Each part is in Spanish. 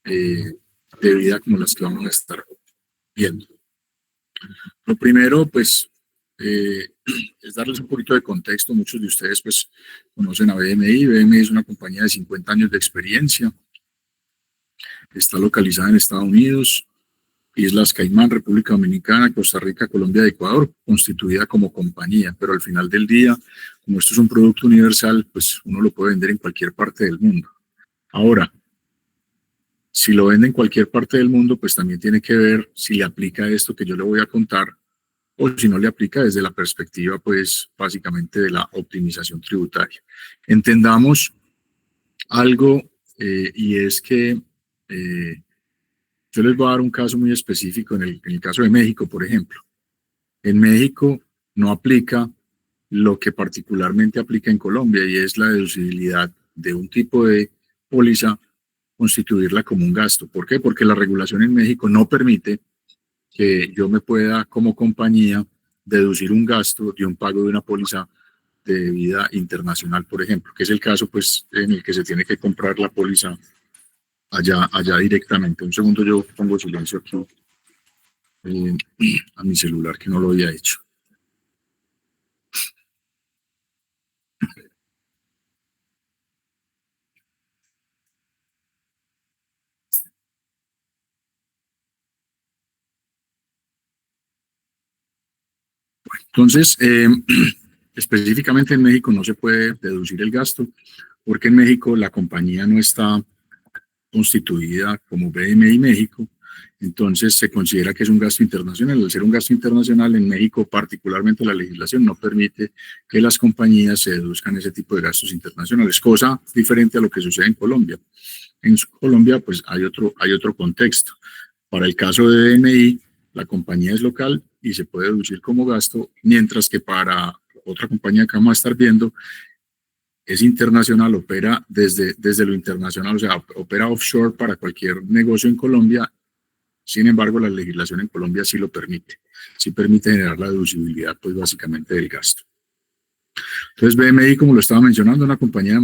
eh, de vida como las que vamos a estar viendo. Lo primero, pues, es darles un poquito de contexto. Muchos de ustedes, pues, conocen a BMI. BMI es una compañía de 50 años de experiencia. Está localizada en Estados Unidos, Islas Caimán, República Dominicana, Costa Rica, Colombia y Ecuador, constituida como compañía. Pero al final del día, como esto es un producto universal, pues uno lo puede vender en cualquier parte del mundo. Ahora, si lo vende en cualquier parte del mundo, pues también tiene que ver si le aplica esto que yo le voy a contar o si no le aplica desde la perspectiva, pues, básicamente de la optimización tributaria. Entendamos algo, y es que yo les voy a dar un caso muy específico en el caso de México, por ejemplo. En México no aplica lo que particularmente aplica en Colombia y es la deducibilidad de un tipo de póliza, constituirla como un gasto. ¿Por qué? Porque la regulación en México no permite que yo me pueda, como compañía, deducir un gasto de un pago de una póliza de vida internacional, por ejemplo, que es el caso, pues, en el que se tiene que comprar la póliza allá directamente. Un segundo, yo pongo silencio aquí eh, a mi celular, que no lo había hecho. Entonces, específicamente en México no se puede deducir el gasto, porque en México la compañía no está constituida como BMI México, entonces se considera que es un gasto internacional. Al ser un gasto internacional, en México particularmente la legislación no permite que las compañías se deduzcan ese tipo de gastos internacionales, cosa diferente a lo que sucede en Colombia. En Colombia, pues hay otro contexto. Para el caso de BMI, la compañía es local y se puede deducir como gasto, mientras que para otra compañía que vamos a estar viendo, es internacional, opera desde lo internacional, o sea, opera offshore para cualquier negocio en Colombia. Sin embargo, la legislación en Colombia sí lo permite, sí permite generar la deducibilidad, pues básicamente del gasto. Entonces, BMI, como lo estaba mencionando, una compañía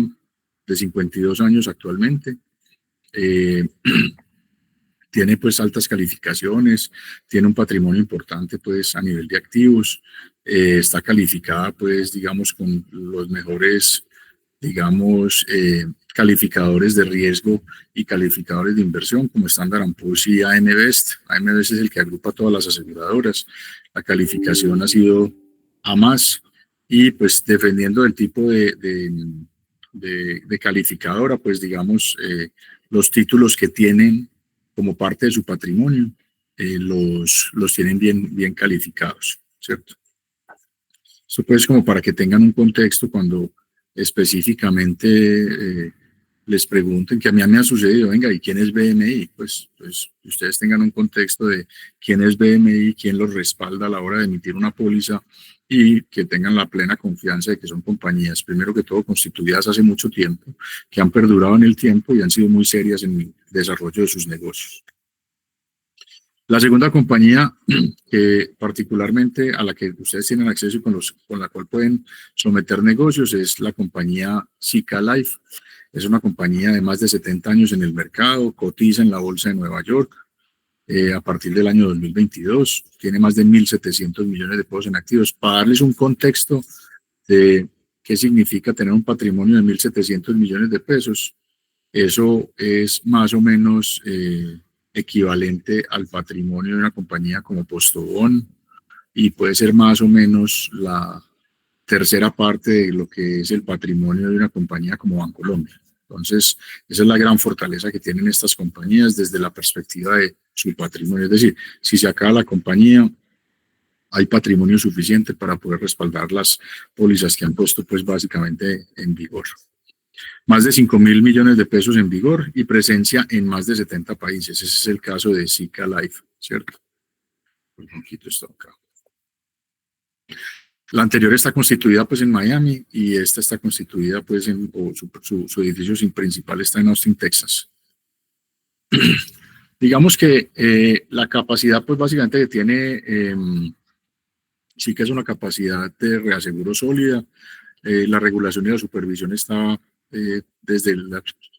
de 52 años actualmente, tiene pues altas calificaciones, tiene un patrimonio importante pues a nivel de activos, está calificada pues digamos con los mejores digamos, calificadores de riesgo y calificadores de inversión como Standard & Poor's y AM Best. AM Best es el que agrupa todas las aseguradoras. La calificación ha sido A+, y pues dependiendo del tipo de calificadora, pues digamos, los títulos que tienen como parte de su patrimonio, los tienen bien calificados, ¿cierto? Esto pues como para que tengan un contexto cuando específicamente les pregunten, que a mí me ha sucedido, venga, ¿y quién es BMI? Pues ustedes tengan un contexto de quién es BMI, quién los respalda a la hora de emitir una póliza y que tengan la plena confianza de que son compañías, primero que todo, constituidas hace mucho tiempo, que han perdurado en el tiempo y han sido muy serias en el desarrollo de sus negocios. La segunda compañía que particularmente a la que ustedes tienen acceso y con la cual pueden someter negocios es la compañía Zika Life. Es una compañía de más de 70 años en el mercado, cotiza en la bolsa de Nueva York a partir del año 2022, tiene más de 1.700 millones de pesos en activos. Para darles un contexto de qué significa tener un patrimonio de 1.700 millones de pesos, eso es más o menos equivalente al patrimonio de una compañía como Postobón y puede ser más o menos la tercera parte de lo que es el patrimonio de una compañía como Bancolombia. Entonces, esa es la gran fortaleza que tienen estas compañías desde la perspectiva de su patrimonio. Es decir, si se acaba la compañía, hay patrimonio suficiente para poder respaldar las pólizas que han puesto, pues básicamente en vigor. Más de 5.000 millones de pesos en vigor y presencia en más de 70 países. Ese es el caso de Zika Life, ¿cierto? Un poquito esto acá. La anterior está constituida pues en Miami y esta está constituida pues su edificio principal está en Austin, Texas. Digamos que la capacidad pues básicamente que tiene sí que es una capacidad de reaseguro sólida. La regulación y la supervisión está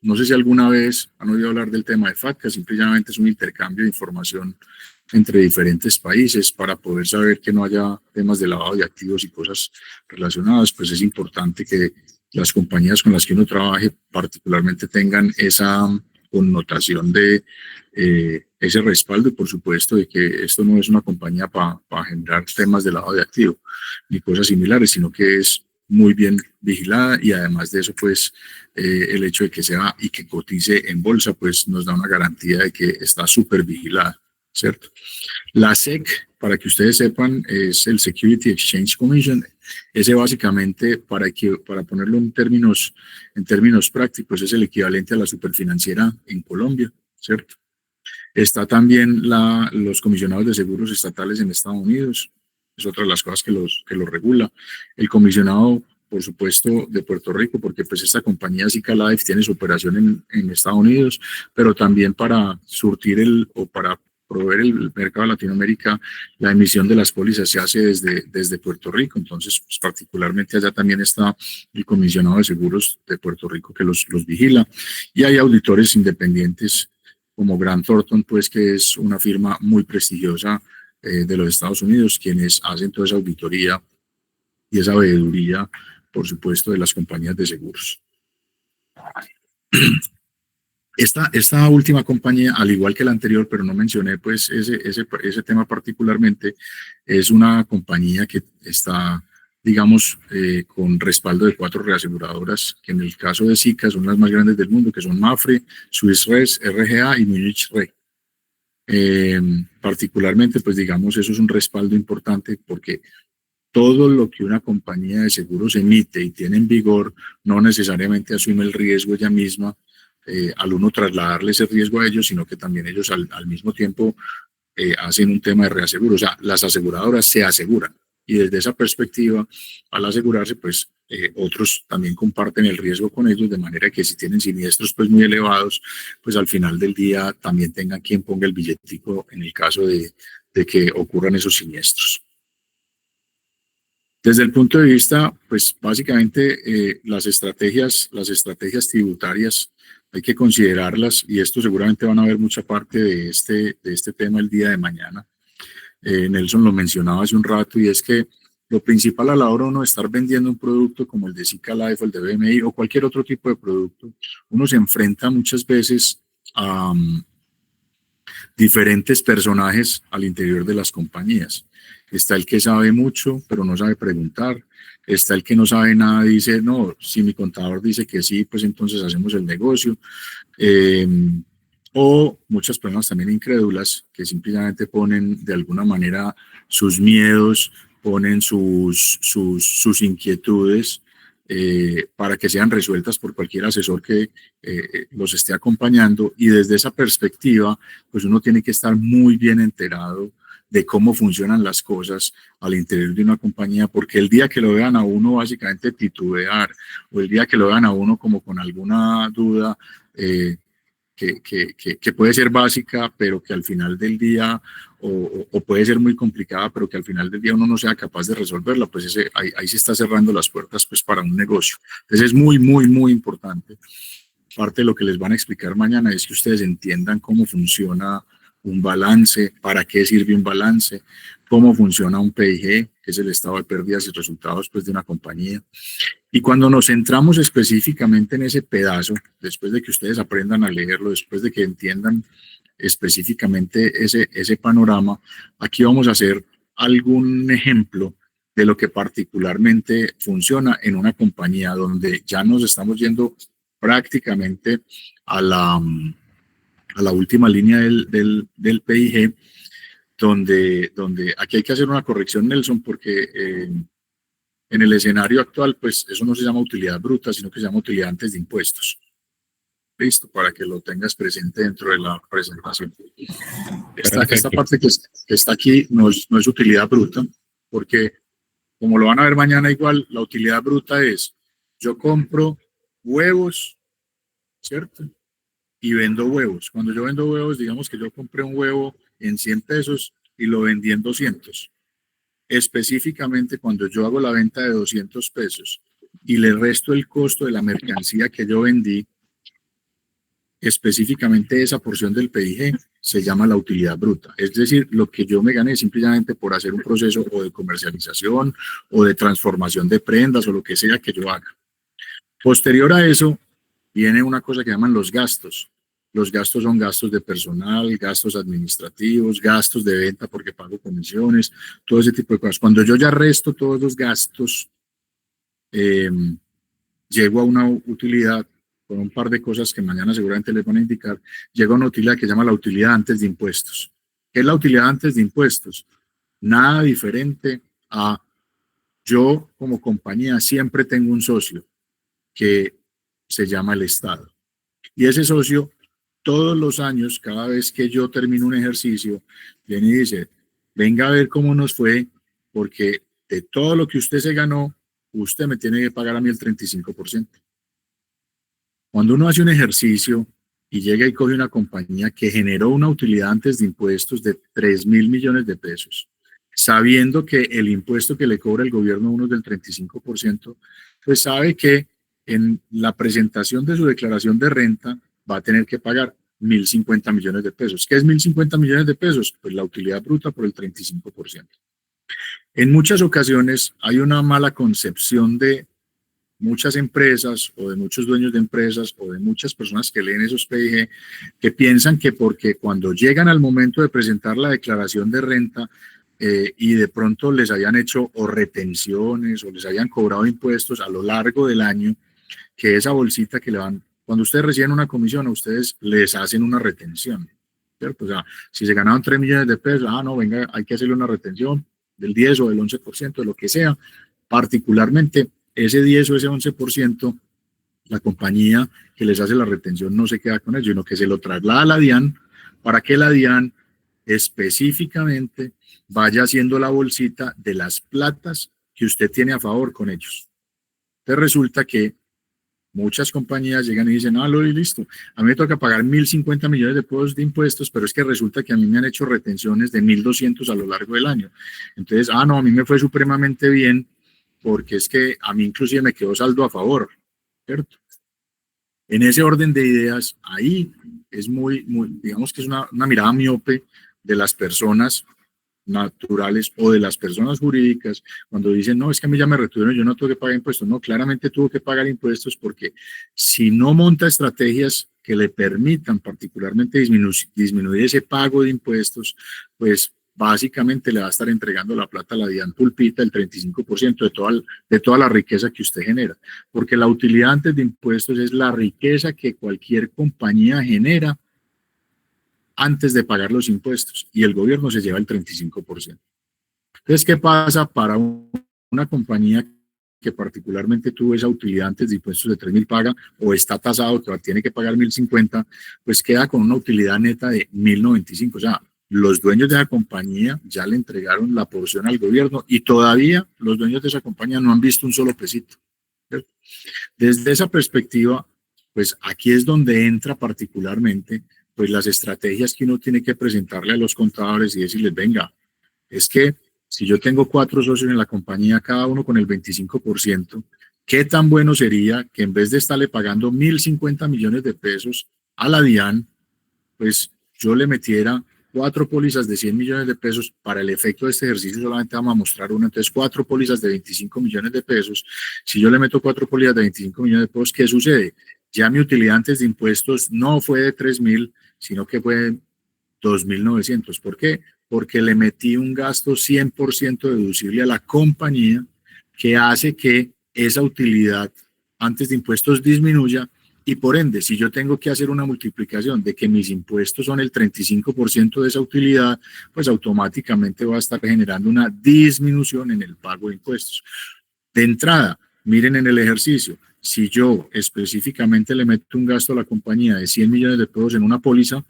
no sé si alguna vez han oído hablar del tema de FATCA, simplemente es un intercambio de información entre diferentes países para poder saber que no haya temas de lavado de activos y cosas relacionadas. Pues es importante que las compañías con las que uno trabaje particularmente tengan esa connotación de ese respaldo y por supuesto de que esto no es una compañía para generar temas de lavado de activos ni cosas similares, sino que es muy bien vigilada y además de eso pues el hecho de que sea y que cotice en bolsa pues nos da una garantía de que está súper vigilada, ¿cierto? La SEC, para que ustedes sepan, es el Security Exchange Commission. Ese básicamente, para ponerlo en términos prácticos, es el equivalente a la superfinanciera en Colombia, ¿cierto? Está también los comisionados de seguros estatales en Estados Unidos, es otra de las cosas que los regula. El comisionado, por supuesto, de Puerto Rico, porque pues esta compañía Zika Life tiene su operación en Estados Unidos, pero también para surtir o para proveer el mercado de Latinoamérica, la emisión de las pólizas se hace desde Puerto Rico, entonces pues, particularmente allá también está el comisionado de seguros de Puerto Rico que los vigila, y hay auditores independientes como Grant Thornton, pues que es una firma muy prestigiosa de los Estados Unidos, quienes hacen toda esa auditoría y esa veeduría, por supuesto, de las compañías de seguros. Esta última compañía, al igual que la anterior, pero no mencioné pues ese tema particularmente, es una compañía que está, digamos, con respaldo de 4 reaseguradoras, que en el caso de Zika son las más grandes del mundo, que son Mapfre, Swiss Res, RGA y Munich Re. Particularmente, pues digamos, eso es un respaldo importante porque todo lo que una compañía de seguros emite y tiene en vigor no necesariamente asume el riesgo ella misma al uno trasladarle ese riesgo a ellos, sino que también ellos al mismo tiempo hacen un tema de reaseguro. O sea, las aseguradoras se aseguran y desde esa perspectiva, al asegurarse, pues otros también comparten el riesgo con ellos, de manera que si tienen siniestros pues muy elevados, pues al final del día también tengan quien ponga el billetico en el caso de que ocurran esos siniestros. Desde el punto de vista, pues básicamente las estrategias tributarias hay que considerarlas y esto seguramente van a ver mucha parte de este tema el día de mañana. Nelson lo mencionaba hace un rato y es que lo principal a la hora de uno estar vendiendo un producto como el de Zika Life o el de BMI o cualquier otro tipo de producto, uno se enfrenta muchas veces a diferentes personajes al interior de las compañías. Está el que sabe mucho, pero no sabe preguntar. Está el que no sabe nada, dice, no, si mi contador dice que sí, pues entonces hacemos el negocio. O muchas personas también incrédulas que simplemente ponen de alguna manera sus miedos, ponen sus inquietudes para que sean resueltas por cualquier asesor que los esté acompañando, y desde esa perspectiva pues uno tiene que estar muy bien enterado de cómo funcionan las cosas al interior de una compañía, porque el día que lo vean a uno básicamente titubear, o el día que lo vean a uno como con alguna duda que puede ser básica, pero que al final del día, o puede ser muy complicada, pero que al final del día uno no sea capaz de resolverla, pues ahí se está cerrando las puertas pues para un negocio. Entonces es muy, muy, muy importante. Parte de lo que les van a explicar mañana es que ustedes entiendan cómo funciona un balance, para qué sirve un balance, cómo funciona un PIG, que es el estado de pérdidas y resultados pues, de una compañía. Y cuando nos centramos específicamente en ese pedazo, después de que ustedes aprendan a leerlo, después de que entiendan específicamente ese panorama, aquí vamos a hacer algún ejemplo de lo que particularmente funciona en una compañía donde ya nos estamos yendo prácticamente a la última línea del PIG, donde aquí hay que hacer una corrección, Nelson, porque en el escenario actual, pues eso no se llama utilidad bruta, sino que se llama utilidad antes de impuestos. Listo, para que lo tengas presente dentro de la presentación. Esta parte que está aquí no es utilidad bruta, porque como lo van a ver mañana igual, la utilidad bruta es, yo compro huevos, ¿cierto? Y vendo huevos. Cuando yo vendo huevos, digamos que yo compré un huevo en 100 pesos y lo vendí en 200. Específicamente cuando yo hago la venta de 200 pesos y le resto el costo de la mercancía que yo vendí, específicamente esa porción del PIG se llama la utilidad bruta. Es decir, lo que yo me gané simplemente por hacer un proceso o de comercialización o de transformación de prendas o lo que sea que yo haga. Posterior a eso, viene una cosa que llaman los gastos. Los gastos son gastos de personal, gastos administrativos, gastos de venta porque pago comisiones, todo ese tipo de cosas. Cuando yo ya resto todos los gastos, llego a una utilidad con un par de cosas que mañana seguramente les van a indicar, llego a una utilidad que se llama la utilidad antes de impuestos. ¿Qué es la utilidad antes de impuestos? Nada diferente a yo como compañía siempre tengo un socio que se llama el Estado. Y ese socio, todos los años, cada vez que yo termino un ejercicio, viene y dice, venga a ver cómo nos fue, porque de todo lo que usted se ganó, usted me tiene que pagar a mí el 35%. Cuando uno hace un ejercicio y llega y coge una compañía que generó una utilidad antes de impuestos de 3.000 millones de pesos, sabiendo que el impuesto que le cobra el gobierno a uno es del 35%, pues sabe que en la presentación de su declaración de renta va a tener que pagar 1.050 millones de pesos. ¿Qué es 1.050 millones de pesos? Pues la utilidad bruta por el 35%. En muchas ocasiones hay una mala concepción de muchas empresas o de muchos dueños de empresas o de muchas personas que leen esos PIG que piensan que porque cuando llegan al momento de presentar la declaración de renta y de pronto les hayan hecho o retenciones o les hayan cobrado impuestos a lo largo del año, que esa bolsita que le van, cuando ustedes reciben una comisión, a ustedes les hacen una retención, ¿cierto? O sea, si se ganaron 3 millones de pesos, no, venga, hay que hacerle una retención del 10 o del 11%, de lo que sea, particularmente ese 10 o ese 11%, la compañía que les hace la retención no se queda con ello, sino que se lo traslada a la DIAN para que la DIAN específicamente vaya haciendo la bolsita de las platas que usted tiene a favor con ellos. Entonces resulta que muchas compañías llegan y dicen, listo, a mí me toca pagar 1.050 millones de pesos de impuestos, pero es que resulta que a mí me han hecho retenciones de 1.200 a lo largo del año. Entonces, a mí me fue supremamente bien, porque es que a mí inclusive me quedó saldo a favor, ¿cierto? En ese orden de ideas, ahí es muy digamos que es una mirada miope de las personas naturales o de las personas jurídicas, cuando dicen, no, es que a mí ya me retuvieron, yo no tengo que pagar impuestos. No, claramente tuvo que pagar impuestos porque si no monta estrategias que le permitan particularmente disminuir ese pago de impuestos, pues básicamente le va a estar entregando la plata a la DIAN pulpita, el 35% de toda la riqueza que usted genera. Porque la utilidad antes de impuestos es la riqueza que cualquier compañía genera antes de pagar los impuestos y el gobierno se lleva el 35%. Entonces, ¿qué pasa para una compañía que particularmente tuvo esa utilidad antes de impuestos de 3.000 paga o está tasado que tiene que pagar 1.050? Pues queda con una utilidad neta de 1.095. O sea, los dueños de esa compañía ya le entregaron la porción al gobierno y todavía los dueños de esa compañía no han visto un solo pesito. ¿Cierto? Desde esa perspectiva, pues aquí es donde entra particularmente pues las estrategias que uno tiene que presentarle a los contadores y decirles, venga, es que si yo tengo 4 socios en la compañía, cada uno con el 25%, ¿qué tan bueno sería que en vez de estarle pagando 1.050 millones de pesos a la DIAN, pues yo le metiera 4 pólizas de 100 millones de pesos? Para el efecto de este ejercicio solamente vamos a mostrar una, entonces 4 pólizas de 25 millones de pesos. Si yo le meto 4 pólizas de 25 millones de pesos, ¿qué sucede? Ya mi utilidad antes de impuestos no fue de 3.000, sino que fue 2.900. ¿Por qué? Porque le metí un gasto 100% deducible a la compañía que hace que esa utilidad antes de impuestos disminuya y por ende, si yo tengo que hacer una multiplicación de que mis impuestos son el 35% de esa utilidad, pues automáticamente va a estar generando una disminución en el pago de impuestos. De entrada, miren en el ejercicio, si yo específicamente le meto un gasto a la compañía de 100 millones de pesos en una póliza,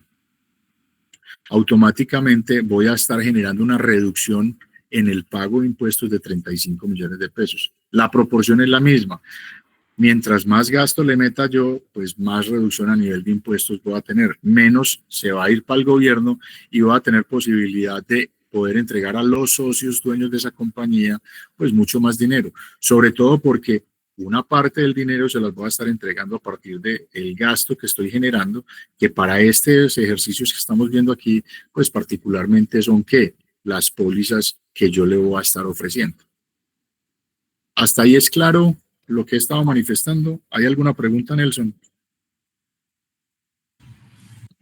automáticamente voy a estar generando una reducción en el pago de impuestos de 35 millones de pesos. La proporción es la misma. Mientras más gasto le meta yo, pues más reducción a nivel de impuestos voy a tener. Menos se va a ir para el gobierno y voy a tener posibilidad de poder entregar a los socios dueños de esa compañía, pues mucho más dinero. Sobre todo porque una parte del dinero se las voy a estar entregando a partir del gasto que estoy generando, que para estos ejercicios que estamos viendo aquí, pues particularmente son que las pólizas que yo le voy a estar ofreciendo. Hasta ahí es claro lo que he estado manifestando. ¿Hay alguna pregunta, Nelson?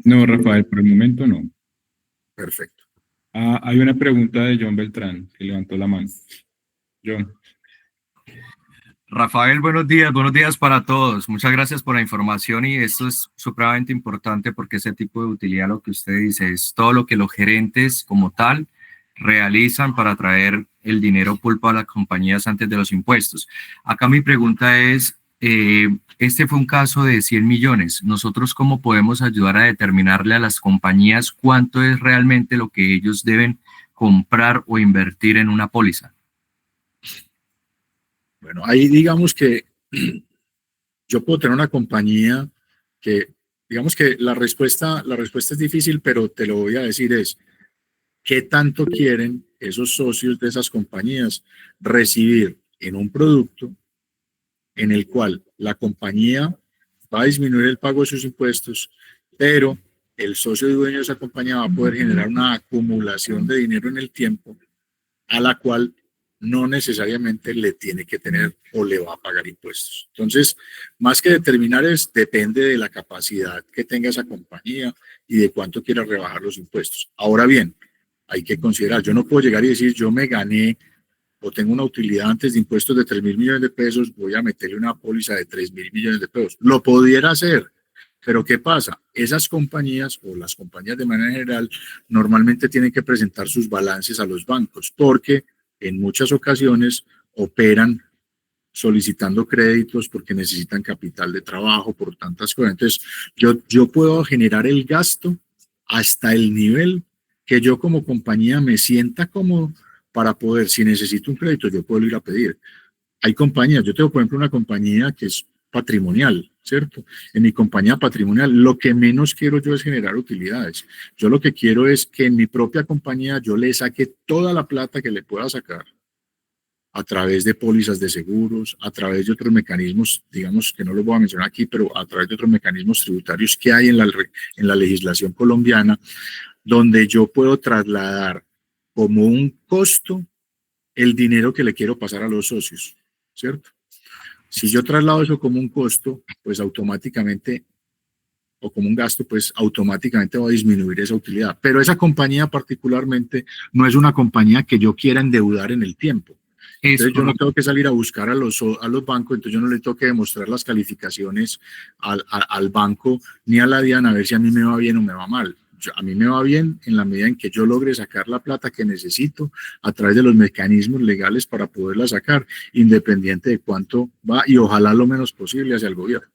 No, Rafael, por el momento no. Perfecto. Hay una pregunta de John Beltrán, que levantó la mano. John. Rafael, buenos días para todos. Muchas gracias por la información y esto es supremamente importante porque ese tipo de utilidad, lo que usted dice, es todo lo que los gerentes como tal realizan para traer el dinero pulpo a las compañías antes de los impuestos. Acá mi pregunta es, este fue un caso de 100 millones. ¿Nosotros cómo podemos ayudar a determinarle a las compañías cuánto es realmente lo que ellos deben comprar o invertir en una póliza? Bueno, ahí digamos que yo puedo tener una compañía que, digamos que la respuesta es difícil, pero te lo voy a decir es, ¿qué tanto quieren esos socios de esas compañías recibir en un producto en el cual la compañía va a disminuir el pago de sus impuestos, pero el socio y dueño de esa compañía va a poder generar una acumulación de dinero en el tiempo a la cual no necesariamente le tiene que tener o le va a pagar impuestos? Entonces, más que determinar depende de la capacidad que tenga esa compañía y de cuánto quiera rebajar los impuestos. Ahora bien, hay que considerar, yo no puedo llegar y decir, yo me gané o tengo una utilidad antes de impuestos de 3.000 millones de pesos, voy a meterle una póliza de 3.000 millones de pesos. Lo pudiera hacer, pero ¿qué pasa? Esas compañías o las compañías de manera general normalmente tienen que presentar sus balances a los bancos porque en muchas ocasiones operan solicitando créditos porque necesitan capital de trabajo, por tantas cosas. Entonces, yo puedo generar el gasto hasta el nivel que yo como compañía me sienta cómodo para poder, si necesito un crédito, yo puedo ir a pedir. Hay compañías, yo tengo por ejemplo una compañía que es patrimonial, ¿cierto? En mi compañía patrimonial, lo que menos quiero yo es generar utilidades. Yo lo que quiero es que en mi propia compañía yo le saque toda la plata que le pueda sacar a través de pólizas de seguros, a través de otros mecanismos, digamos que no los voy a mencionar aquí, pero a través de otros mecanismos tributarios que hay en la legislación colombiana, donde yo puedo trasladar como un costo el dinero que le quiero pasar a los socios, ¿cierto? Si yo traslado eso como un costo, pues automáticamente, o como un gasto, pues automáticamente va a disminuir esa utilidad. Pero esa compañía particularmente no es una compañía que yo quiera endeudar en el tiempo. Entonces yo no tengo que salir a buscar a los bancos, entonces yo no le tengo que demostrar las calificaciones al banco ni a la DIAN a ver si a mí me va bien o me va mal. A mí me va bien en la medida en que yo logre sacar la plata que necesito a través de los mecanismos legales para poderla sacar, independiente de cuánto va y ojalá lo menos posible hacia el gobierno.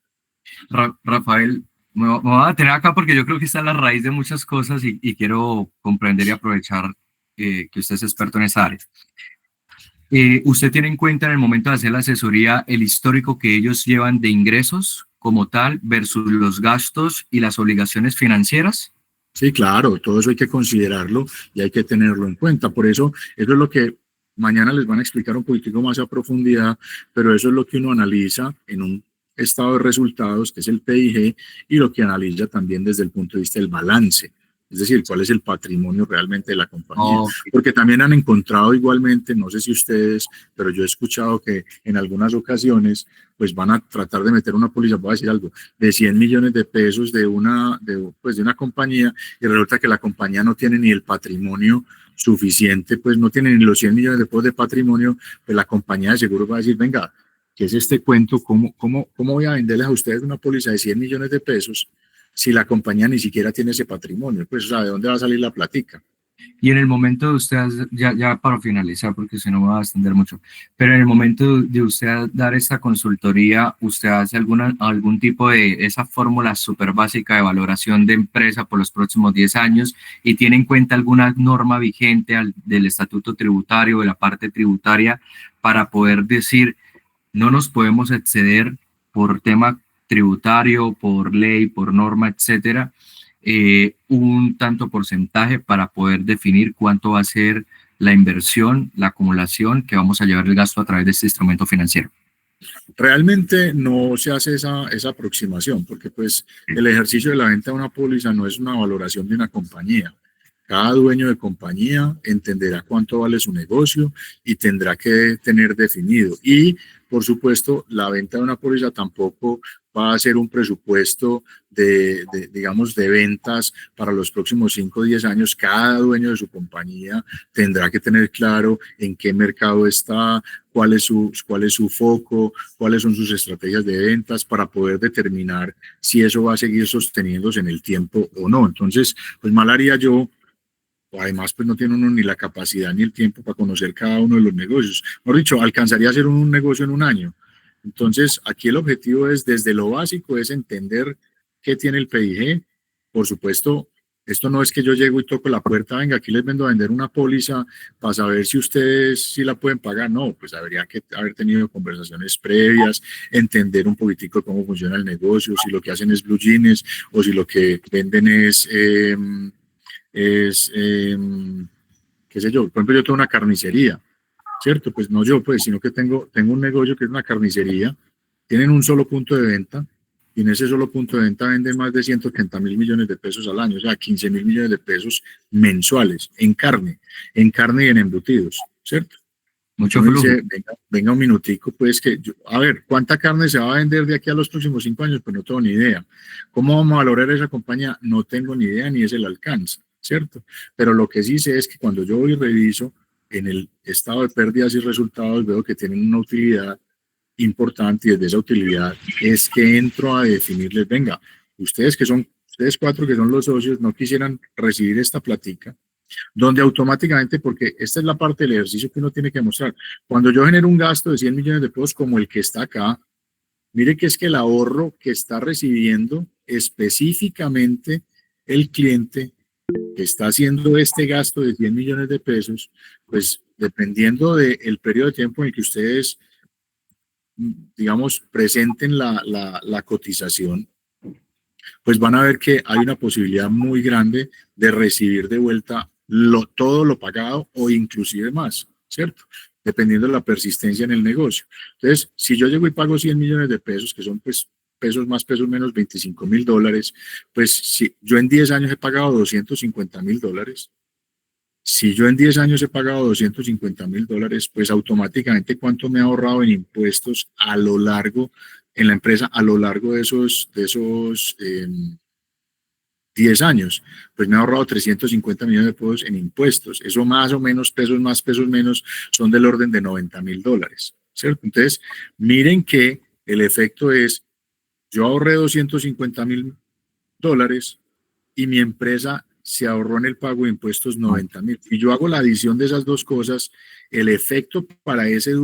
Rafael, me voy a tener acá porque yo creo que está en la raíz de muchas cosas y quiero comprender y aprovechar que usted es experto en esa área. ¿Usted tiene en cuenta en el momento de hacer la asesoría el histórico que ellos llevan de ingresos como tal versus los gastos y las obligaciones financieras? Sí, claro, todo eso hay que considerarlo y hay que tenerlo en cuenta. Por eso es lo que mañana les van a explicar un poquitico más a profundidad, pero eso es lo que uno analiza en un estado de resultados, que es el PIG, y lo que analiza también desde el punto de vista del balance. Es decir, cuál es el patrimonio realmente de la compañía. Porque también han encontrado igualmente, no sé si ustedes, pero yo he escuchado que en algunas ocasiones pues van a tratar de meter una póliza, voy a decir algo, de 100 millones de pesos de una compañía, y resulta que la compañía no tiene ni el patrimonio suficiente, pues no tiene ni los 100 millones de pesos de patrimonio, pues la compañía de seguros va a decir, venga, ¿qué es este cuento? ¿Cómo voy a venderles a ustedes una póliza de 100 millones de pesos si la compañía ni siquiera tiene ese patrimonio? Pues, o sea, ¿de dónde va a salir la platica? Y en el momento de usted, ya para finalizar, porque si no me va a extender mucho, pero en el momento de usted dar esta consultoría, ¿usted hace algún tipo de esa fórmula súper básica de valoración de empresa por los próximos 10 años y tiene en cuenta alguna norma vigente del estatuto tributario, de la parte tributaria, para poder decir, no nos podemos exceder por tema tributario, por ley, por norma, etcétera, un tanto porcentaje para poder definir cuánto va a ser la inversión, la acumulación que vamos a llevar el gasto a través de este instrumento financiero? Realmente no se hace esa aproximación, porque pues el ejercicio de la venta de una póliza no es una valoración de una compañía. Cada dueño de compañía entenderá cuánto vale su negocio y tendrá que tener definido. Y, por supuesto, la venta de una póliza tampoco va a ser un presupuesto digamos, de ventas para los próximos 5 o 10 años. Cada dueño de su compañía tendrá que tener claro en qué mercado está, cuál es su foco, cuáles son sus estrategias de ventas para poder determinar si eso va a seguir sosteniéndose en el tiempo o no. Entonces, pues mal haría yo. Además, pues no tiene uno ni la capacidad ni el tiempo para conocer cada uno de los negocios. Mejor dicho, alcanzaría a hacer un negocio en un año. Entonces, aquí el objetivo es, desde lo básico, es entender qué tiene el PIG. Por supuesto, esto no es que yo llego y toco la puerta, venga, aquí les vendo a vender una póliza para saber si ustedes sí la pueden pagar. No, pues habría que haber tenido conversaciones previas, entender un poquitico cómo funciona el negocio, si lo que hacen es blue jeans o si lo que venden es qué sé yo, por ejemplo, yo tengo una carnicería, ¿cierto? Pues no yo, pues, sino que tengo un negocio que es una carnicería, tienen un solo punto de venta, y en ese solo punto de venta venden más de 130.000 millones de pesos al año, o sea, 15.000 millones de pesos mensuales en carne y en embutidos, ¿cierto? Mucho Uno flujo. dice, venga un minutico, pues a ver, ¿cuánta carne se va a vender de aquí a los próximos 5 años? Pues no tengo ni idea. ¿Cómo vamos a valorar esa compañía? No tengo ni idea, ni es el alcance, ¿cierto? Pero lo que sí sé es que cuando yo voy y reviso en el estado de pérdidas y resultados, veo que tienen una utilidad importante, y desde esa utilidad es que entro a definirles, venga, ustedes 4 que son los socios, no quisieran recibir esta platica, donde automáticamente, porque esta es la parte del ejercicio que uno tiene que mostrar, cuando yo genero un gasto de 100 millones de pesos como el que está acá, mire que es que el ahorro que está recibiendo específicamente el cliente que está haciendo este gasto de 100 millones de pesos, pues dependiendo del periodo de tiempo en el que ustedes, digamos, presenten la cotización, pues van a ver que hay una posibilidad muy grande de recibir de vuelta todo lo pagado o inclusive más, ¿cierto? Dependiendo de la persistencia en el negocio. Entonces, si yo llego y pago 100 millones de pesos, que son pues pesos más, pesos menos, $25.000, pues si yo en 10 años he pagado $250.000, si yo en 10 años he pagado $250.000, pues automáticamente cuánto me he ahorrado en impuestos a lo largo, en la empresa, a lo largo de esos 10 años, pues me he ahorrado 350 millones de pesos en impuestos. Eso más o menos, pesos más, pesos menos, son del orden de $90.000, ¿cierto? Entonces, miren que el efecto es, yo ahorré $250.000 y mi empresa se ahorró en el pago de impuestos 90.000. Si yo hago la adición de esas dos cosas, el efecto para ese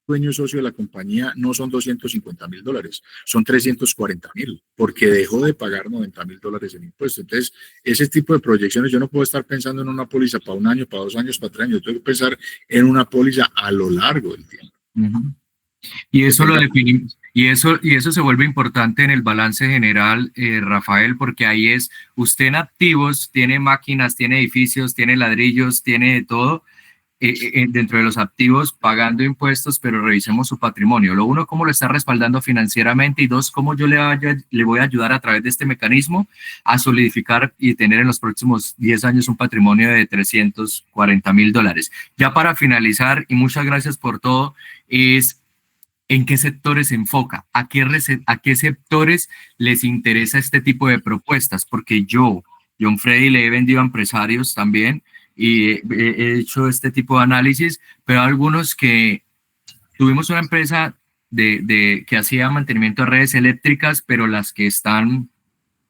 dueño socio de la compañía no son $250.000, son 340.000, porque dejó de pagar $90.000 en impuestos. Entonces, ese tipo de proyecciones, yo no puedo estar pensando en una póliza para un año, para 2 años, para 3 años, yo tengo que pensar en una póliza a lo largo del tiempo. Y eso lo definimos, y eso se vuelve importante en el balance general, Rafael, porque ahí es, usted en activos tiene máquinas, tiene edificios, tiene ladrillos, tiene de todo, dentro de los activos pagando impuestos, pero revisemos su patrimonio. Lo uno, cómo lo está respaldando financieramente, y dos, cómo yo le voy a ayudar a través de este mecanismo a solidificar y tener en los próximos 10 años un patrimonio de $340.000. Ya para finalizar, y muchas gracias por todo, es ¿en qué sectores se enfoca? ¿A qué sectores les interesa este tipo de propuestas? Porque yo, John Freddy, le he vendido a empresarios también y he hecho este tipo de análisis, pero algunos que tuvimos una empresa que hacía mantenimiento de redes eléctricas, pero las que están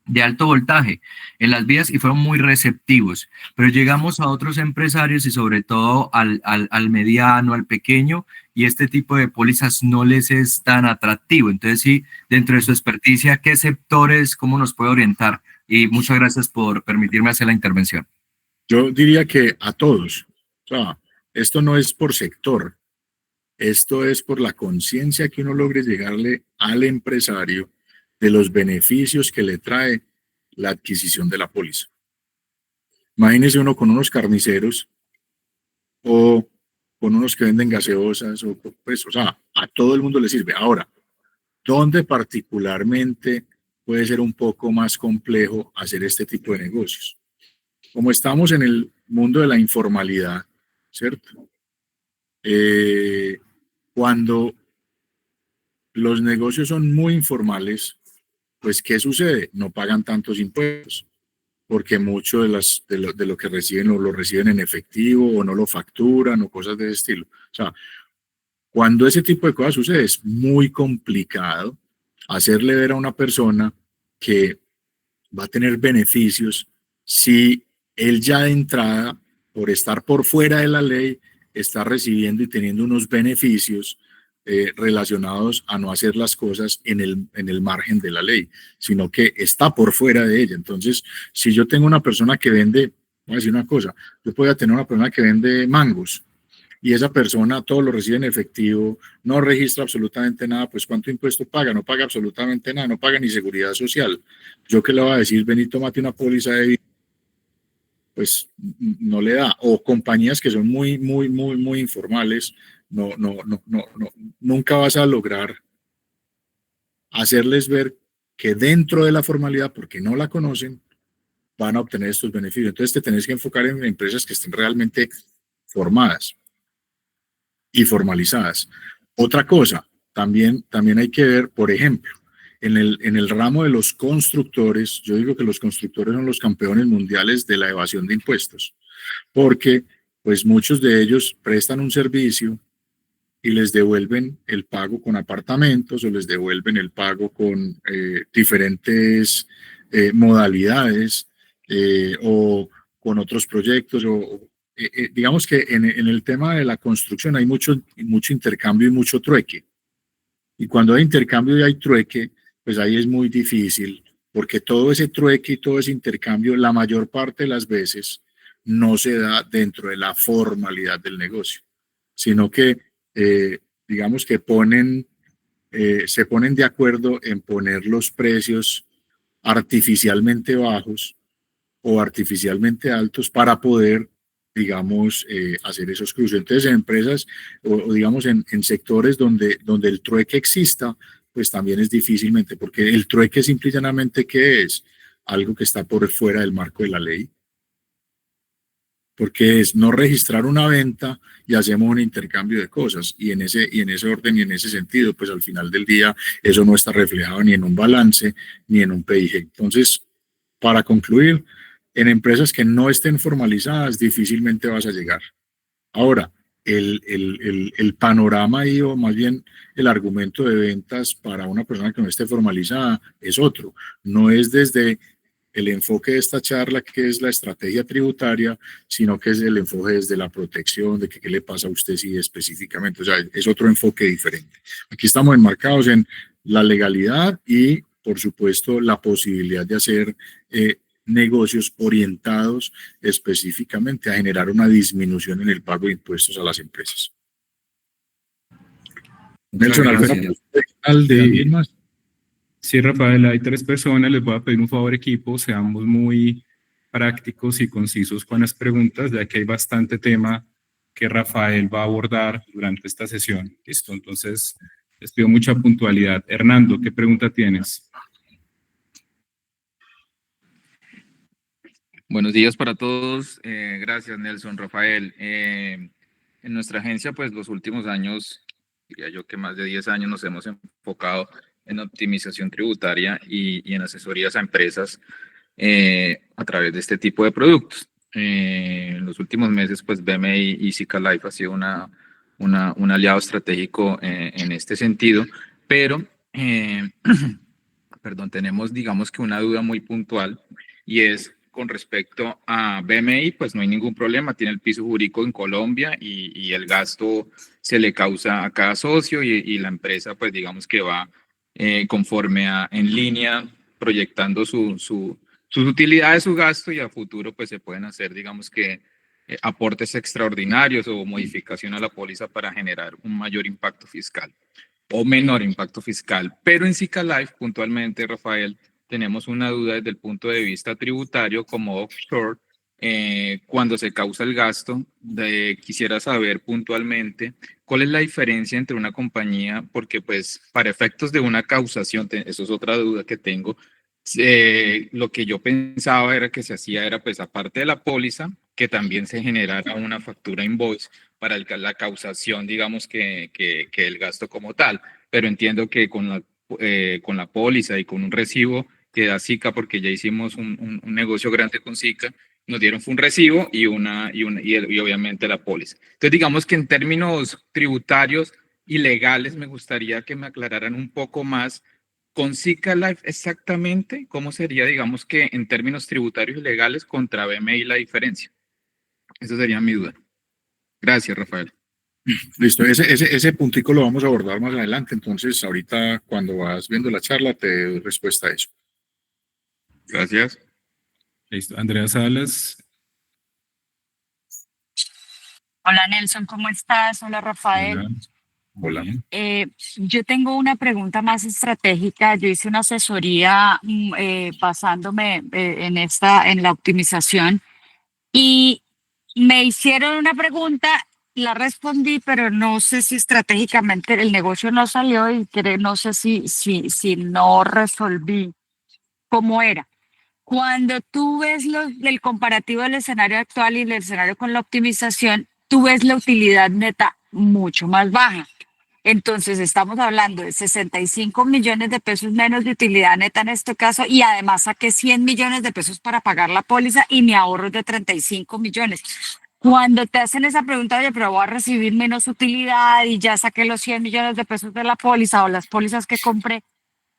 de alto voltaje en las vías, y fueron muy receptivos, pero llegamos a otros empresarios y sobre todo al mediano, al pequeño, y este tipo de pólizas no les es tan atractivo. Entonces, sí, dentro de su experticia, ¿qué sectores, cómo nos puede orientar? Y muchas gracias por permitirme hacer la intervención. Yo diría que a todos. O sea, esto no es por sector, esto es por la conciencia que uno logre llegarle al empresario de los beneficios que le trae la adquisición de la póliza. Imagínese uno con unos carniceros o con unos que venden gaseosas, pues, o sea, a todo el mundo le sirve. Ahora, ¿dónde particularmente puede ser un poco más complejo hacer este tipo de negocios? Como estamos en el mundo de la informalidad, ¿cierto? Cuando los negocios son muy informales, pues ¿qué sucede? No pagan tantos impuestos, porque mucho de lo que reciben o lo reciben en efectivo o no lo facturan o cosas de ese estilo. O sea, cuando ese tipo de cosas sucede, es muy complicado hacerle ver a una persona que va a tener beneficios si él ya de entrada, por estar por fuera de la ley, está recibiendo y teniendo unos beneficios relacionados a no hacer las cosas en el margen de la ley, sino que está por fuera de ella. Entonces, si yo tengo una persona que vende, voy a decir una cosa, yo podría tener una persona que vende mangos y esa persona todo lo recibe en efectivo, no registra absolutamente nada, pues ¿cuánto impuesto paga? No paga absolutamente nada, no paga ni seguridad social. Yo qué le voy a decir, ven y tómate una póliza de vida, pues no le da. O compañías que son muy informales, nunca vas a lograr hacerles ver que dentro de la formalidad, porque no la conocen, van a obtener estos beneficios. Entonces te tenés que enfocar en empresas que estén realmente formadas y formalizadas. Otra cosa, también hay que ver, por ejemplo, en el ramo de los constructores, yo digo que los constructores son los campeones mundiales de la evasión de impuestos, porque pues muchos de ellos prestan un servicio y les devuelven el pago con apartamentos o les devuelven el pago con diferentes modalidades o con otros proyectos digamos que en el tema de la construcción hay mucho intercambio y mucho trueque. Y cuando hay intercambio y hay trueque, pues ahí es muy difícil, porque todo ese trueque y todo ese intercambio, la mayor parte de las veces, no se da dentro de la formalidad del negocio, sino que, digamos que se ponen de acuerdo en poner los precios artificialmente bajos o artificialmente altos para poder, digamos, hacer esos cruces. Entonces, en empresas o digamos, en sectores donde el trueque exista, pues también es difícilmente, porque el trueque simple y llanamente, ¿qué es? Algo que está por fuera del marco de la ley, porque es no registrar una venta y hacemos un intercambio de cosas, y en ese orden y en ese sentido, pues al final del día eso no está reflejado ni en un balance ni en un PIG. Entonces, para concluir, en empresas que no estén formalizadas difícilmente vas a llegar. Ahora, el panorama ahí, o más bien el argumento de ventas para una persona que no esté formalizada es otro. No es desde el enfoque de esta charla, que es la estrategia tributaria, sino que es el enfoque desde la protección, de que qué le pasa a usted si específicamente. O sea, es otro enfoque diferente. Aquí estamos enmarcados en la legalidad y, por supuesto, la posibilidad de hacer negocios orientados específicamente a generar una disminución en el pago de impuestos a las empresas. Nelson, ¿al de alguien más? Sí, Rafael, hay 3 personas, les voy a pedir un favor, equipo, seamos muy prácticos y concisos con las preguntas, ya que hay bastante tema que Rafael va a abordar durante esta sesión. Listo, entonces les pido mucha puntualidad. Hernando, ¿qué pregunta tienes? Buenos días para todos. Gracias, Nelson, Rafael. En nuestra agencia, pues los últimos años, diría yo que más de 10 años nos hemos enfocado en optimización tributaria y en asesorías a empresas a través de este tipo de productos. En los últimos meses, pues BMI y Zika Life ha sido un aliado estratégico en este sentido, pero, perdón, tenemos, digamos que una duda muy puntual, y es con respecto a BMI, pues no hay ningún problema, tiene el piso jurídico en Colombia y el gasto se le causa a cada socio y la empresa, pues digamos que va conforme en línea proyectando sus utilidades, su gasto, y a futuro pues se pueden hacer, digamos que aportes extraordinarios o modificación a la póliza para generar un mayor impacto fiscal o menor impacto fiscal. Pero en Zika Life, puntualmente, Rafael, tenemos una duda desde el punto de vista tributario como offshore. cuando se causa el gasto. Quisiera saber puntualmente cuál es la diferencia entre una compañía, porque pues para efectos de una causación, eso es otra duda que tengo, lo que yo pensaba era que se hacía era pues aparte de la póliza, que también se generara una factura invoice para la causación, digamos que el gasto como tal, pero entiendo que con la póliza y con un recibo que da SICA, porque ya hicimos un negocio grande con SICA, nos dieron fue un recibo y obviamente la póliza. Entonces, digamos que en términos tributarios y legales, me gustaría que me aclararan un poco más con SICA Life exactamente cómo sería, digamos que en términos tributarios y legales contra BMI la diferencia. Esa sería mi duda. Gracias, Rafael. Listo, ese puntico lo vamos a abordar más adelante, entonces ahorita cuando vas viendo la charla te doy respuesta a eso. Gracias. Listo. Andrea Salas. Hola Nelson, ¿cómo estás? Hola Rafael. Hola. Hola. Bien. Yo tengo una pregunta más estratégica. Yo hice una asesoría basándome en la optimización y me hicieron una pregunta, la respondí, pero no sé si estratégicamente el negocio no salió y no sé si no resolví cómo era. Cuando tú ves el comparativo del escenario actual y el escenario con la optimización, tú ves la utilidad neta mucho más baja. Entonces, estamos hablando de 65 millones de pesos menos de utilidad neta en este caso y además saqué 100 millones de pesos para pagar la póliza y mi ahorro es de 35 millones. Cuando te hacen esa pregunta, oye, pero voy a recibir menos utilidad y ya saqué los 100 millones de pesos de la póliza o las pólizas que compré,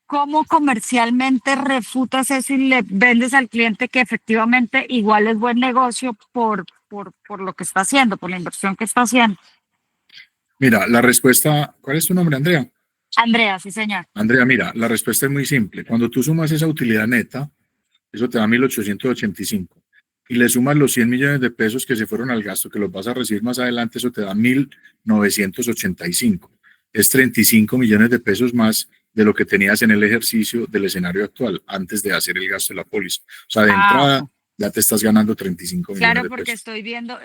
¿cómo comercialmente refutas eso y le vendes al cliente que efectivamente igual es buen negocio por lo que está haciendo, por la inversión que está haciendo? Mira, la respuesta, ¿cuál es tu nombre, Andrea? Andrea, sí, señor. Andrea, mira, la respuesta es muy simple. Cuando tú sumas esa utilidad neta, eso te da 1.885. Y le sumas los 100 millones de pesos que se fueron al gasto, que los vas a recibir más adelante, eso te da 1.985. Es 35 millones de pesos más de lo que tenías en el ejercicio del escenario actual, antes de hacer el gasto de la póliza. O sea, de entrada, Ok. ya te estás ganando 35 millones Claro, de porque pesos. estoy viendo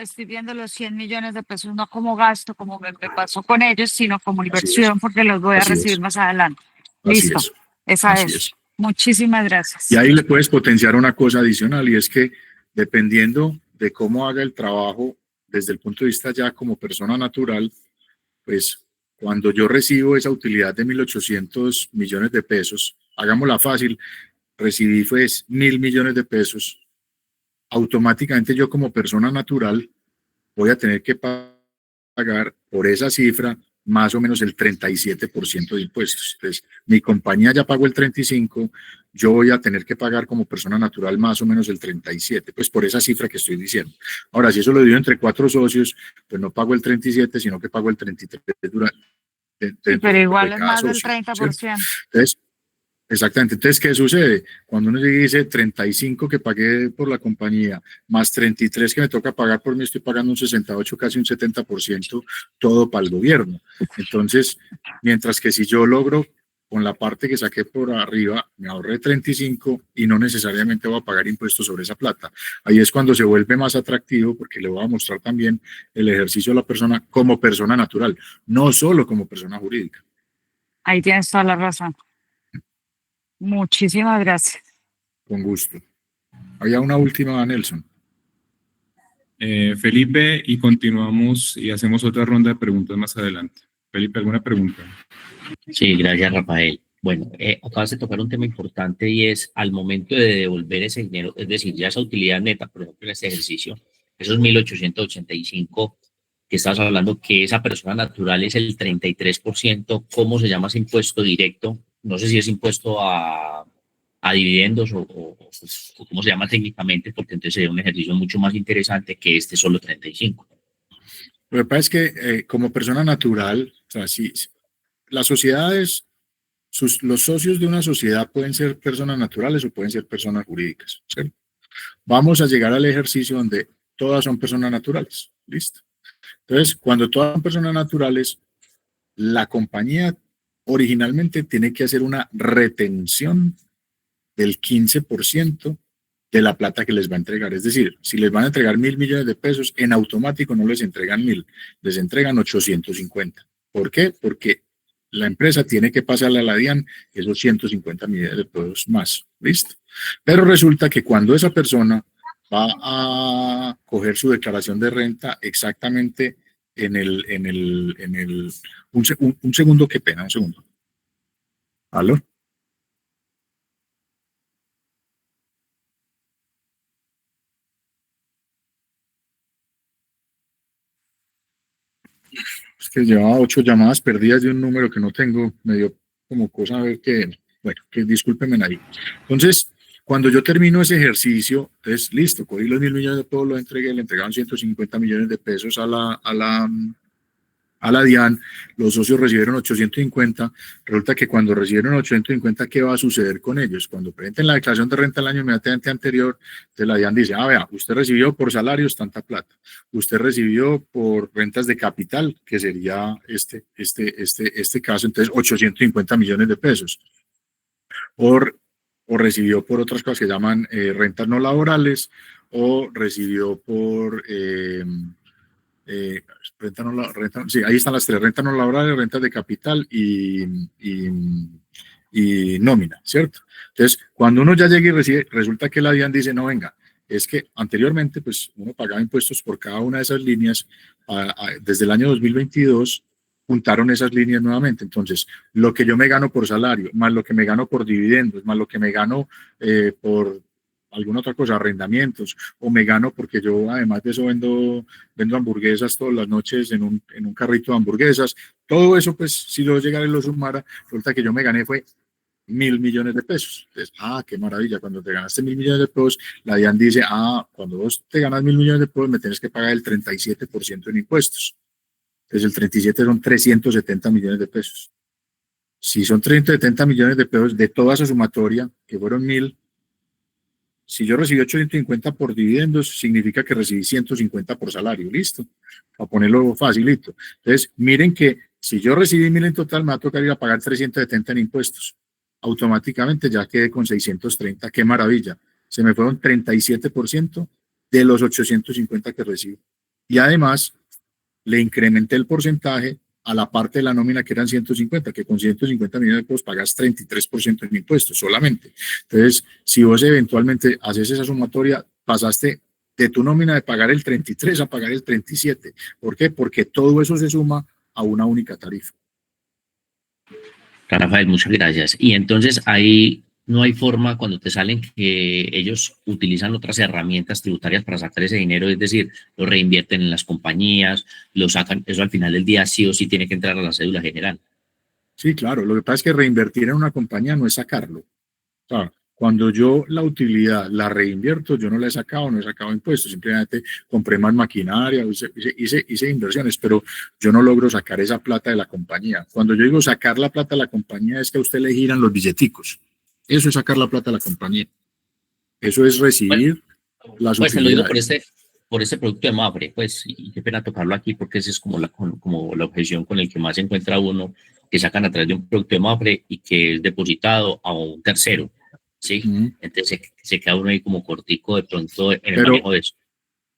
los 100 millones de pesos no como gasto, como me pasó con ellos, sino como Así es, inversión, porque los voy a así recibir es, más adelante. así Listo, es, esa así es. es. Muchísimas Y gracias. ahí le puedes potenciar una cosa adicional, y es que dependiendo de cómo haga el trabajo desde el punto de vista ya como persona natural, pues cuando yo recibo esa utilidad de 1.800 millones de pesos, hagámosla fácil, recibí pues 1.000 millones de pesos, automáticamente yo como persona natural voy a tener que pagar por esa cifra más o menos el 37% de impuestos. Entonces, mi compañía ya pagó el 35%, yo voy a tener que pagar como persona natural más o menos el 37%, pues por esa cifra que estoy diciendo. Ahora, si eso lo divido entre 4 socios, pues no pago el 37%, sino que pago el 33% Sí, dentro pero igual de es cada más del socio, ¿cierto? 30%. Entonces, exactamente. Entonces, ¿qué sucede? Cuando uno dice 35 que pagué por la compañía, más 33 que me toca pagar por mí, estoy pagando un 68, casi un 70%, todo para el gobierno. Entonces, mientras que si yo logro, con la parte que saqué por arriba, me ahorré 35 y no necesariamente voy a pagar impuestos sobre esa plata. Ahí es cuando se vuelve más atractivo, porque le voy a mostrar también el ejercicio a la persona como persona natural, no solo como persona jurídica. Ahí tienes toda la razón. Muchísimas gracias. Con gusto. Había una última, Nelson. Felipe, y continuamos y hacemos otra ronda de preguntas más adelante. Felipe, ¿alguna pregunta? Sí, gracias, Rafael. Bueno, acabas de tocar un tema importante y es al momento de devolver ese dinero, es decir, ya esa utilidad neta, por ejemplo, en este ejercicio, esos 1.885 que estás hablando, que esa persona natural es el 33%, ¿cómo se llama ese impuesto directo? No sé si es impuesto a dividendos o cómo se llama técnicamente, porque entonces sería un ejercicio mucho más interesante que este solo 35. Lo que pasa es que como persona natural, o sea, si las sociedades, los socios de una sociedad pueden ser personas naturales o pueden ser personas jurídicas, ¿cierto? Vamos a llegar al ejercicio donde todas son personas naturales, ¿listo? Entonces, cuando todas son personas naturales, la compañía originalmente tiene que hacer una retención del 15% de la plata que les va a entregar. Es decir, si les van a entregar 1.000 millones de pesos, en automático no les entregan 1.000, les entregan 850. ¿Por qué? Porque la empresa tiene que pasarle a la DIAN esos 150 millones de pesos más. ¿Listo? Pero resulta que cuando esa persona va a coger su declaración de renta exactamente un segundo, qué pena, un segundo. ¿Aló? Es que llevaba 8 llamadas perdidas de un número que no tengo, me dio como cosa a ver que, bueno, que discúlpenme ahí. Entonces, cuando yo termino ese ejercicio, entonces, listo, cogí los 1.000 millones de pesos, lo entregué, le entregaron 150 millones de pesos a la DIAN, los socios recibieron 850, resulta que cuando recibieron 850, ¿qué va a suceder con ellos? Cuando presenten la declaración de renta el año inmediatamente anterior, entonces la DIAN dice, vea, usted recibió por salarios tanta plata, usted recibió por rentas de capital, que sería este caso, entonces 850 millones de pesos, o recibió por otras cosas que llaman rentas no laborales, o recibió por... sí, ahí están las tres, rentas no laborales, rentas de capital y nómina, ¿cierto? Entonces, cuando uno ya llega y recibe, resulta que la DIAN dice, no, venga, es que anteriormente, pues, uno pagaba impuestos por cada una de esas líneas, desde el año 2022, juntaron esas líneas nuevamente, entonces, lo que yo me gano por salario, más lo que me gano por dividendos, más lo que me gano por alguna otra cosa, arrendamientos, o me gano porque yo además de eso vendo hamburguesas todas las noches en un carrito de hamburguesas, todo eso pues si yo llegara y lo sumara, resulta que yo me gané fue 1.000 millones de pesos. Entonces, qué maravilla, cuando te ganaste 1.000 millones de pesos, la DIAN dice, cuando vos te ganas 1.000 millones de pesos, me tienes que pagar el 37% en impuestos. Entonces el 37 son 370 millones de pesos. Si son 370 millones de pesos de toda esa sumatoria, que fueron 1.000, si yo recibí 850 por dividendos, significa que recibí 150 por salario, listo, para ponerlo facilito. Entonces, miren que si yo recibí 1.000 en total, me va a tocar ir a pagar 370 en impuestos. Automáticamente ya quedé con 630, qué maravilla. Se me fueron 37% de los 850 que recibo. Y además, le incrementé el porcentaje a la parte de la nómina que eran 150, que con 150 millones de pesos pagas 33% en impuestos solamente. Entonces, si vos eventualmente haces esa sumatoria, pasaste de tu nómina de pagar el 33 a pagar el 37. ¿Por qué? Porque todo eso se suma a una única tarifa. Rafael, muchas gracias. Y entonces ahí no hay forma cuando te salen que ellos utilizan otras herramientas tributarias para sacar ese dinero, es decir, lo reinvierten en las compañías, lo sacan, eso al final del día sí o sí tiene que entrar a la cédula general. Sí, claro, lo que pasa es que reinvertir en una compañía no es sacarlo. O sea, cuando yo la utilidad la reinvierto, yo no la he sacado, no he sacado impuestos, simplemente compré más maquinaria, hice inversiones, pero yo no logro sacar esa plata de la compañía. Cuando yo digo sacar la plata de la compañía es que a usted le giran los billeticos. Eso es sacar la plata de la compañía. Eso es recibir las utilidades. Pues te lo digo por este producto de Mapfre, pues, y qué pena tocarlo aquí porque esa es como la objeción con el que más se encuentra uno, que sacan a través de un producto de Mapfre y que es depositado a un tercero, ¿sí? Entonces se queda uno ahí como cortico de pronto en el manejo de eso.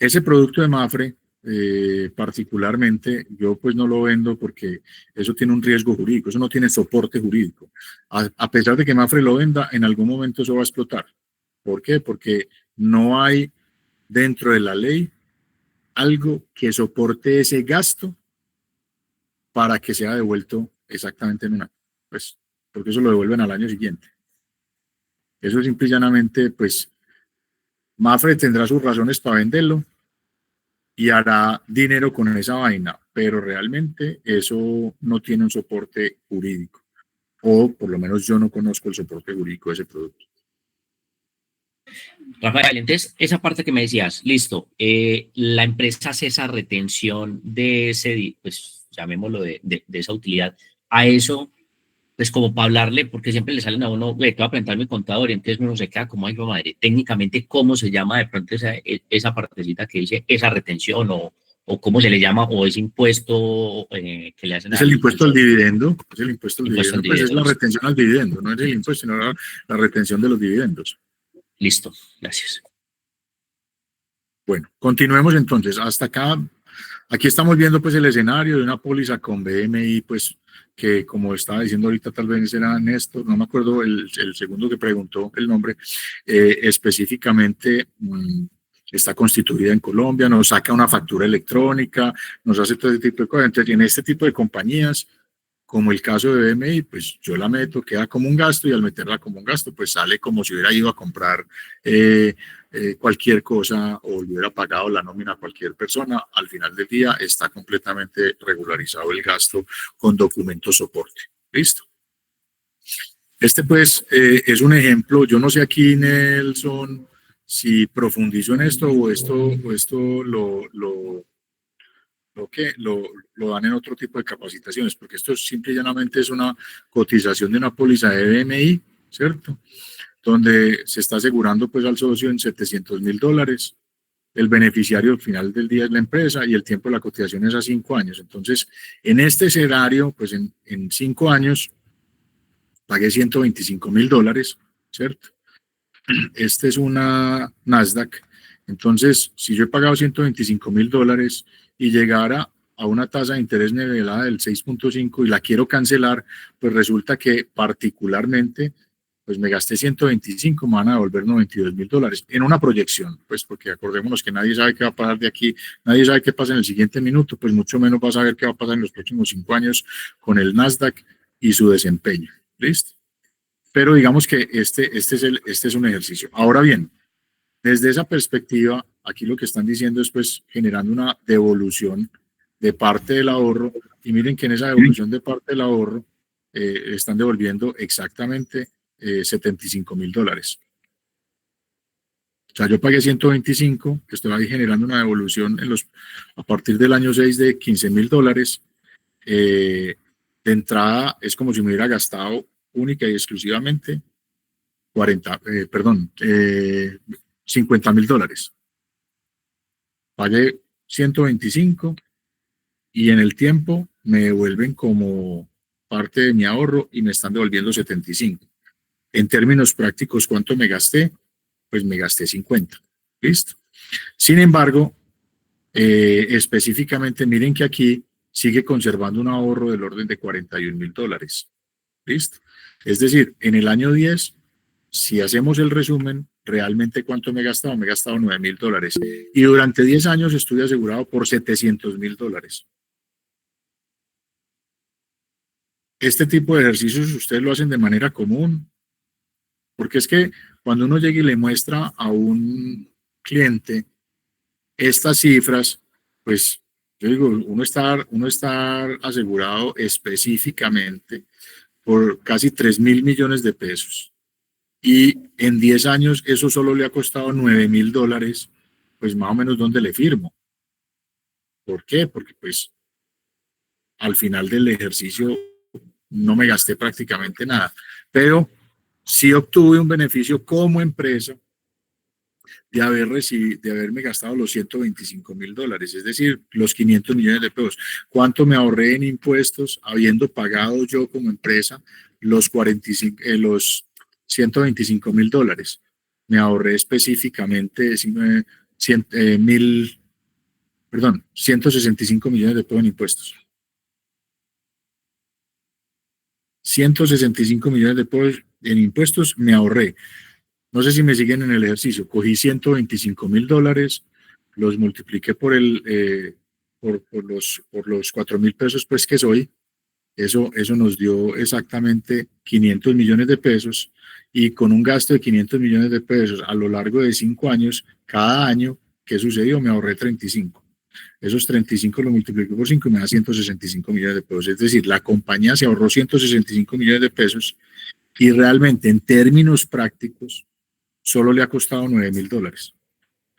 Ese producto de Mapfre, particularmente, yo pues no lo vendo porque eso tiene un riesgo jurídico, eso no tiene soporte jurídico. A pesar de que Mapfre lo venda, en algún momento eso va a explotar. ¿Por qué? Porque no hay dentro de la ley algo que soporte ese gasto para que sea devuelto exactamente en un año. Pues, porque eso lo devuelven al año siguiente. Eso simple y llanamente, pues, Mapfre tendrá sus razones para venderlo y hará dinero con esa vaina, pero realmente eso no tiene un soporte jurídico, o por lo menos yo no conozco el soporte jurídico de ese producto. Rafael, entonces esa parte que me decías, listo, la empresa hace esa retención de ese, pues llamémoslo de esa utilidad, a eso, pues como para hablarle, porque siempre le salen a uno, te voy a presentar mi contador, y entonces uno se queda como, ay, madre, técnicamente, ¿cómo se llama de pronto esa partecita que dice esa retención o cómo se le llama, o ese impuesto que le hacen? Es el impuesto al dividendo, es el impuesto al dividendo, pues es la retención al dividendo, no es el impuesto, sino la retención de los dividendos. Listo, gracias. Bueno, continuemos entonces. Hasta acá, aquí estamos viendo pues el escenario de una póliza con BMI, pues que como estaba diciendo ahorita, tal vez era Néstor, no me acuerdo el segundo que preguntó el nombre, específicamente está constituida en Colombia, nos saca una factura electrónica, nos hace todo ese tipo de cosas. Entonces, en este tipo de compañías, como el caso de BMI, pues yo la meto, queda como un gasto y al meterla como un gasto, pues sale como si hubiera ido a comprar cualquier cosa o le hubiera pagado la nómina a cualquier persona. Al final del día está completamente regularizado el gasto con documento soporte. ¿Listo? Este pues es un ejemplo. Yo no sé aquí, Nelson, si profundizo en esto o esto lo dan en otro tipo de capacitaciones, porque esto simple y llanamente es una cotización de una póliza de BMI, ¿cierto? Donde se está asegurando pues al socio en $700,000. El beneficiario al final del día es la empresa y el tiempo de la cotización es a 5 años. Entonces, en este escenario, pues en 5 años pagué $125,000, ¿cierto? Este es una Nasdaq. Entonces, si yo he pagado $125,000 y llegara a una tasa de interés nivelada del 6.5 y la quiero cancelar, pues resulta que particularmente, pues me gasté 125, me van a devolver $92,000 en una proyección, pues porque acordémonos que nadie sabe qué va a pasar de aquí, nadie sabe qué pasa en el siguiente minuto, pues mucho menos va a saber qué va a pasar en los próximos 5 años con el Nasdaq y su desempeño. ¿Listo? Pero digamos que este es un ejercicio. Ahora bien, desde esa perspectiva, aquí lo que están diciendo es pues generando una devolución de parte del ahorro y miren que en esa devolución de parte del ahorro están devolviendo exactamente $75,000. O sea, yo pagué 125, que estoy ahí generando una devolución a partir del año 6 de $15,000. De entrada es como si me hubiera gastado única y exclusivamente $50,000. Pagué 125 y en el tiempo me devuelven como parte de mi ahorro y me están devolviendo 75. En términos prácticos, ¿cuánto me gasté? Pues me gasté 50. ¿Listo? Sin embargo, específicamente, miren que aquí sigue conservando un ahorro del orden de $41,000. ¿Listo? Es decir, en el año 10, si hacemos el resumen, realmente ¿cuánto me he gastado? Me he gastado $9,000. Y durante 10 años estuve asegurado por $700,000. Este tipo de ejercicios ustedes lo hacen de manera común, porque es que cuando uno llega y le muestra a un cliente estas cifras, pues yo digo, uno está asegurado específicamente por casi 3,000 millones de pesos. Y en 10 años eso solo le ha costado $9,000, pues más o menos ¿dónde le firmo? ¿Por qué? Porque pues al final del ejercicio no me gasté prácticamente nada, pero sí obtuve un beneficio como empresa de haberme gastado los $125,000, es decir, los 500 millones de pesos. ¿Cuánto me ahorré en impuestos habiendo pagado yo como empresa los $125,000? Me ahorré específicamente 165 millones de pesos en impuestos. 165 millones de pesos en impuestos me ahorré. No sé si me siguen en el ejercicio. Cogí $125,000, los multipliqué por los 4,000 pesos pues que soy. Eso nos dio exactamente 500 millones de pesos y con un gasto de 500 millones de pesos a lo largo de 5 años, cada año, ¿qué sucedió? Me ahorré 35. Esos 35 lo multipliqué por 5 y me da 165 millones de pesos. Es decir, la compañía se ahorró 165 millones de pesos y realmente en términos prácticos solo le ha costado $9,000.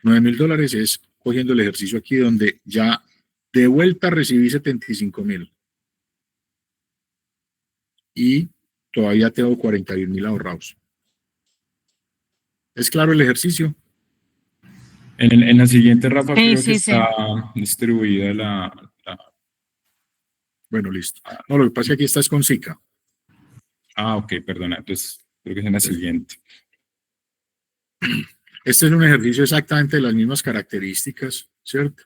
$9,000 es cogiendo el ejercicio aquí donde ya de vuelta recibí 75,000 y todavía tengo 41,000 ahorrados. ¿Es claro el ejercicio? En la siguiente, Rafa, Sí, creo sí, que sí. está distribuida Bueno, listo. No, lo que pasa es que aquí estás con SICA. ok, perdona, entonces creo que es en la siguiente. Este es un ejercicio exactamente de las mismas características, ¿cierto?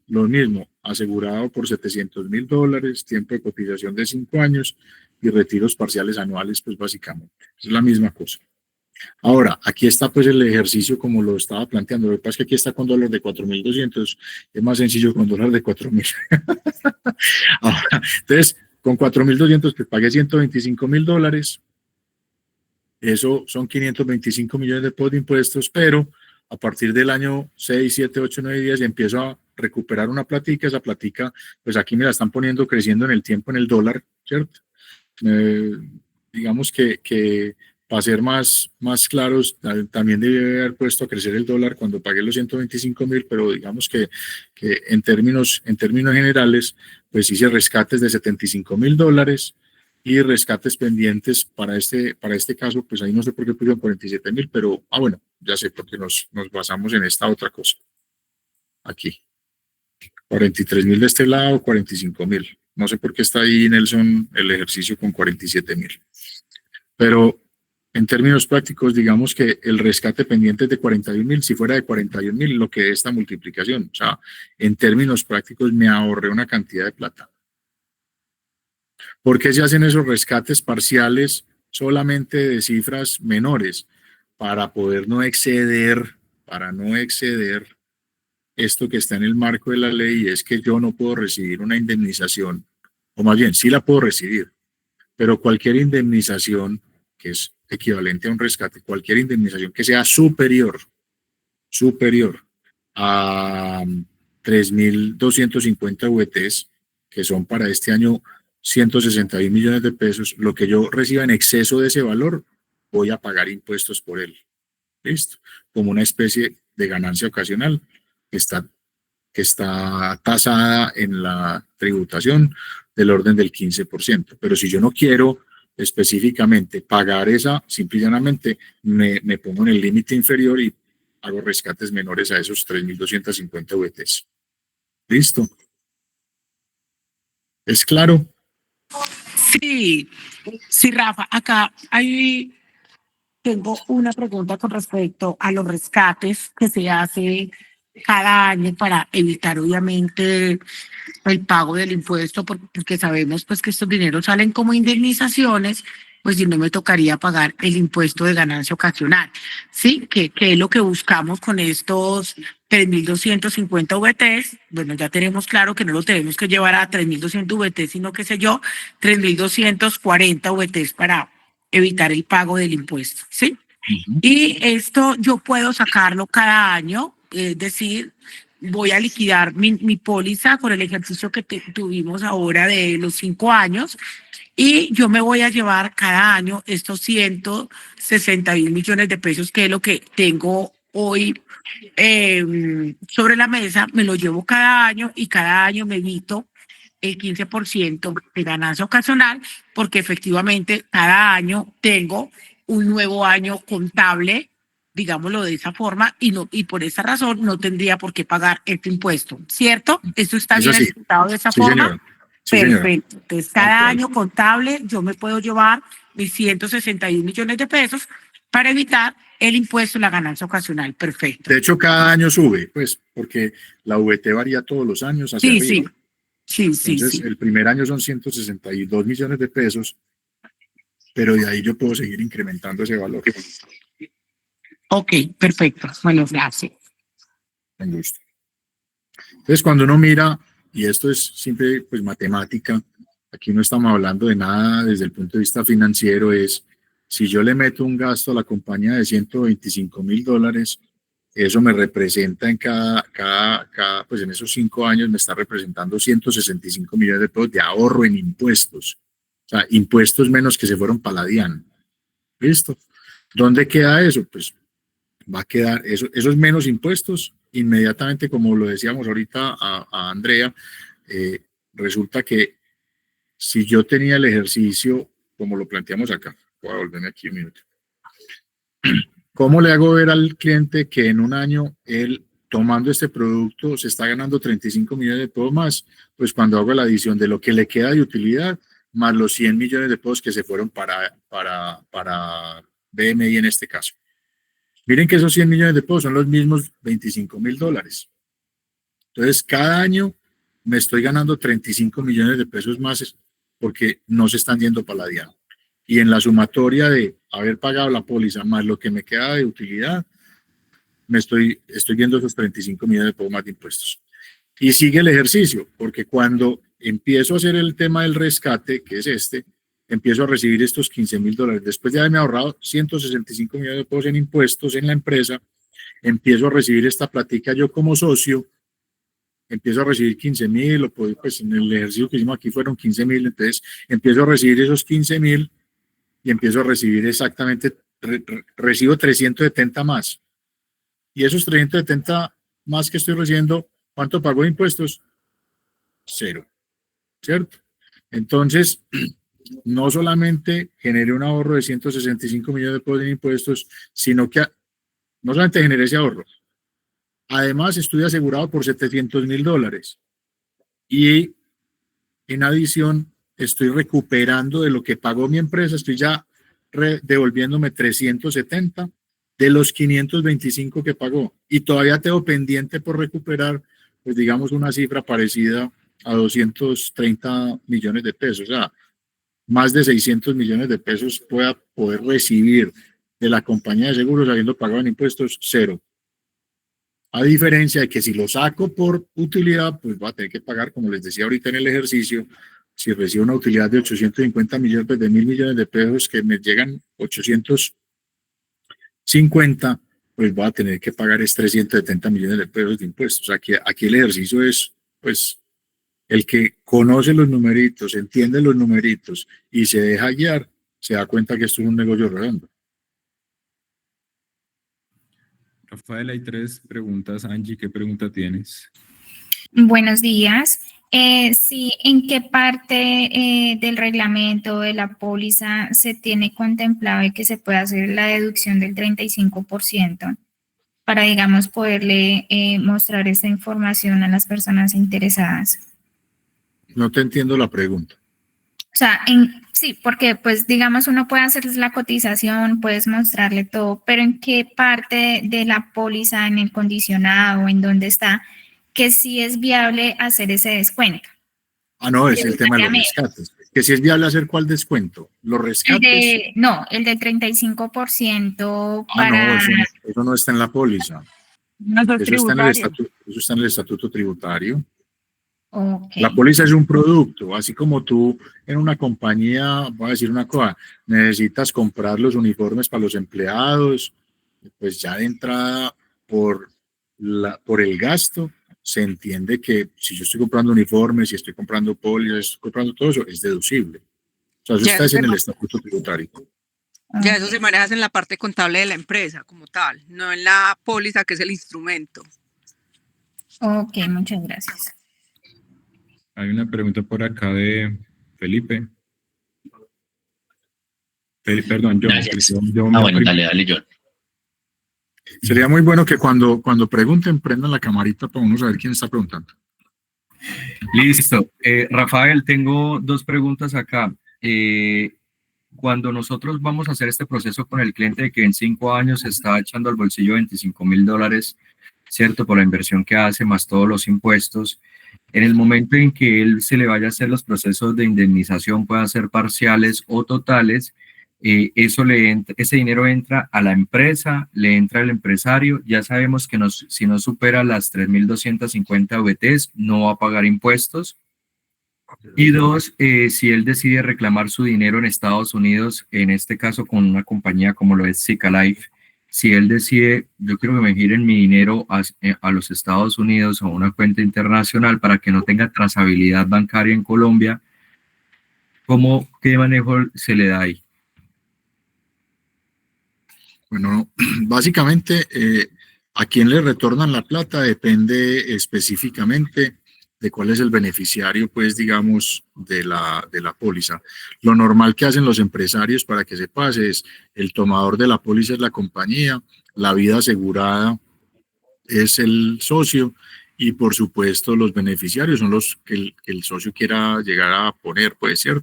Lo mismo, asegurado por $700.000, tiempo de cotización de 5 años y retiros parciales anuales, pues básicamente. Es la misma cosa. Ahora, aquí está pues el ejercicio como lo estaba planteando. Lo que pasa es que aquí está con dólar de 4.200, es más sencillo con dólar de 4.000. Ahora, entonces, con 4.200 que pagué $125.000, eso son 525 millones de pesos de impuestos, pero a partir del año 6, 7, 8, 9, 10 empiezo a recuperar una platica. Esa platica, pues aquí me la están poniendo creciendo en el tiempo en el dólar, ¿cierto? Digamos que para ser más claros, también debí haber puesto a crecer el dólar cuando pagué los 125.000, pero digamos que en términos generales, pues hice rescates de $75.000 y rescates pendientes para este caso, pues ahí no sé por qué pusieron 47.000, pero, bueno, ya sé, porque nos basamos en esta otra cosa. Aquí. 43.000 de este lado, 45.000. No sé por qué está ahí, Nelson, el ejercicio con 47.000. Pero en términos prácticos, digamos que el rescate pendiente es de 41.000. Si fuera de 41.000, lo que es esta multiplicación. O sea, en términos prácticos me ahorré una cantidad de plata. ¿Por qué se hacen esos rescates parciales solamente de cifras menores? Para poder para no exceder esto que está en el marco de la ley, es que yo no puedo recibir una indemnización, o más bien, sí la puedo recibir, pero cualquier indemnización que es equivalente a un rescate, cualquier indemnización que sea superior a 3.250 VTs, que son para este año 161 millones de pesos, lo que yo reciba en exceso de ese valor, voy a pagar impuestos por él. ¿Listo? Como una especie de ganancia ocasional que está tasada en la tributación del orden del 15%. Pero si yo no quiero específicamente pagar esa, simple y llanamente me pongo en el límite inferior y hago rescates menores a esos 3.250 VTs. ¿Listo? ¿Es claro? Sí, sí, Rafa, acá tengo una pregunta con respecto a los rescates que se hace cada año para evitar obviamente el pago del impuesto, porque sabemos pues que estos dineros salen como indemnizaciones, pues si no me tocaría pagar el impuesto de ganancia ocasional, ¿sí? Que es lo que buscamos con estos 3.250 VTs. Bueno, ya tenemos claro que no lo tenemos que llevar a 3.200 VTs, sino que sé yo, 3.240 VTs para evitar el pago del impuesto, ¿sí? Y esto yo puedo sacarlo cada año, es decir, voy a liquidar mi póliza con el ejercicio que tuvimos ahora de los 5 años y yo me voy a llevar cada año estos 161 millones de pesos, que es lo que tengo hoy sobre la mesa, me lo llevo cada año y cada año me evito el 15% de ganancia ocasional, porque efectivamente cada año tengo un nuevo año contable, digámoslo de esa forma, y por esa razón no tendría por qué pagar este impuesto, ¿cierto? ¿Esto está Eso bien sí. explicado de esa Sí, forma? señora. Sí, señora. Perfecto. Entonces, cada año contable yo me puedo llevar mis 161 millones de pesos para evitar el impuesto de la ganancia ocasional. Perfecto. De hecho, cada año sube, pues, porque la VT varía todos los años hacia arriba. Sí. Entonces, el primer año son 162 millones de pesos, pero de ahí yo puedo seguir incrementando ese valor. Ok, perfecto. Bueno, gracias. Con gusto. Entonces, cuando uno mira, y esto es simple, pues, matemática, aquí no estamos hablando de nada desde el punto de vista financiero, es si yo le meto un gasto a la compañía de $125.000, eso me representa en pues en esos 5 años me está representando 165 millones de pesos de ahorro en impuestos. O sea, impuestos menos que se fueron para la DIAN. ¿Listo? ¿Dónde queda eso? Pues va a quedar esos menos impuestos inmediatamente, como lo decíamos ahorita a Andrea, resulta que si yo tenía el ejercicio, como lo planteamos acá, voy a volverme aquí un minuto. ¿Cómo le hago ver al cliente que en un año él, tomando este producto, se está ganando 35 millones de pesos más? Pues cuando hago la adición de lo que le queda de utilidad, más los 100 millones de pesos que se fueron para BMI en este caso. Miren que esos 100 millones de pesos son los mismos $25.000. Entonces, cada año me estoy ganando 35 millones de pesos más porque no se están yendo para la DIAN. Y en la sumatoria de haber pagado la póliza más lo que me queda de utilidad, estoy viendo esos 35 millones de pesos más de impuestos. Y sigue el ejercicio, porque cuando empiezo a hacer el tema del rescate, que es empiezo a recibir estos $15.000. Después de haberme ahorrado 165 millones de pesos en impuestos en la empresa, empiezo a recibir esta platica yo como socio, empiezo a recibir 15.000, o pues en el ejercicio que hicimos aquí fueron 15.000, entonces empiezo a recibir esos 15.000 y empiezo a recibir exactamente, recibo 370 más. Y esos 370 más que estoy recibiendo, ¿cuánto pago de impuestos? 0, ¿cierto? Entonces, no solamente generé un ahorro de 165 millones de pesos en impuestos, sino que no solamente generé ese ahorro, además estoy asegurado por $700.000 y en adición estoy recuperando de lo que pagó mi empresa, estoy ya devolviéndome 370 de los 525 que pagó y todavía tengo pendiente por recuperar, pues digamos una cifra parecida a 230 millones de pesos, o sea, más de 600 millones de pesos pueda poder recibir de la compañía de seguros habiendo pagado en impuestos 0. A diferencia de que si lo saco por utilidad, pues voy a tener que pagar, como les decía ahorita en el ejercicio, si recibo una utilidad de 850 millones, pues de 1.000 millones de pesos que me llegan 850, pues voy a tener que pagar 370 millones de pesos de impuestos. Aquí el ejercicio es, pues, el que conoce los numeritos, entiende los numeritos y se deja guiar, se da cuenta que esto es un negocio redondo. Rafael, hay 3 preguntas. Angie, ¿qué pregunta tienes? Buenos días. Sí, ¿en qué parte del reglamento de la póliza se tiene contemplado que se pueda hacer la deducción del 35% para, digamos, poderle mostrar esta información a las personas interesadas? No te entiendo la pregunta. O sea, sí, porque pues digamos uno puede hacer la cotización, puedes mostrarle todo, pero ¿en qué parte de la póliza, en el condicionado, en dónde está, que sí es viable hacer ese descuento? Ah, no, es el tema de los rescates. Que si es viable hacer ¿cuál descuento? Los rescates. El del 35% para... No, eso no está en la póliza. No, eso está en el estatuto tributario. Okay. La póliza es un producto, así como tú en una compañía, voy a decir una cosa, necesitas comprar los uniformes para los empleados, pues ya de entrada por el gasto, se entiende que si yo estoy comprando uniformes, si estoy comprando pólizas, estoy comprando todo eso, es deducible. O sea, eso está en el estatuto tributario. Ya eso se maneja en la parte contable de la empresa como tal, no en la póliza que es el instrumento. Ok, muchas gracias. Hay una pregunta por acá de Felipe. Perdón, John. Gracias. Bueno, dale, John. Sería muy bueno que cuando pregunten, prendan la camarita para uno saber quién está preguntando. Listo. Rafael, tengo 2 preguntas acá. Cuando nosotros vamos a hacer este proceso con el cliente de que en 5 años se está echando al bolsillo $25.000, ¿cierto? Por la inversión que hace, más todos los impuestos. En el momento en que él se le vaya a hacer los procesos de indemnización, puedan ser parciales o totales, ese dinero entra a la empresa, le entra al empresario. Ya sabemos que si no supera las 3.250 VTs, no va a pagar impuestos. Y 2, si él decide reclamar su dinero en Estados Unidos, en este caso con una compañía como lo es Zika Life, si él decide, yo quiero que me giren mi dinero a los Estados Unidos, a una cuenta internacional para que no tenga trazabilidad bancaria en Colombia, ¿qué manejo se le da ahí? Bueno, básicamente a quién le retornan la plata depende específicamente de cuál es el beneficiario, pues digamos, de la póliza. Lo normal que hacen los empresarios, para que se pase, es el tomador de la póliza es la compañía, la vida asegurada es el socio y por supuesto los beneficiarios son los que el socio quiera llegar a poner, puede ser.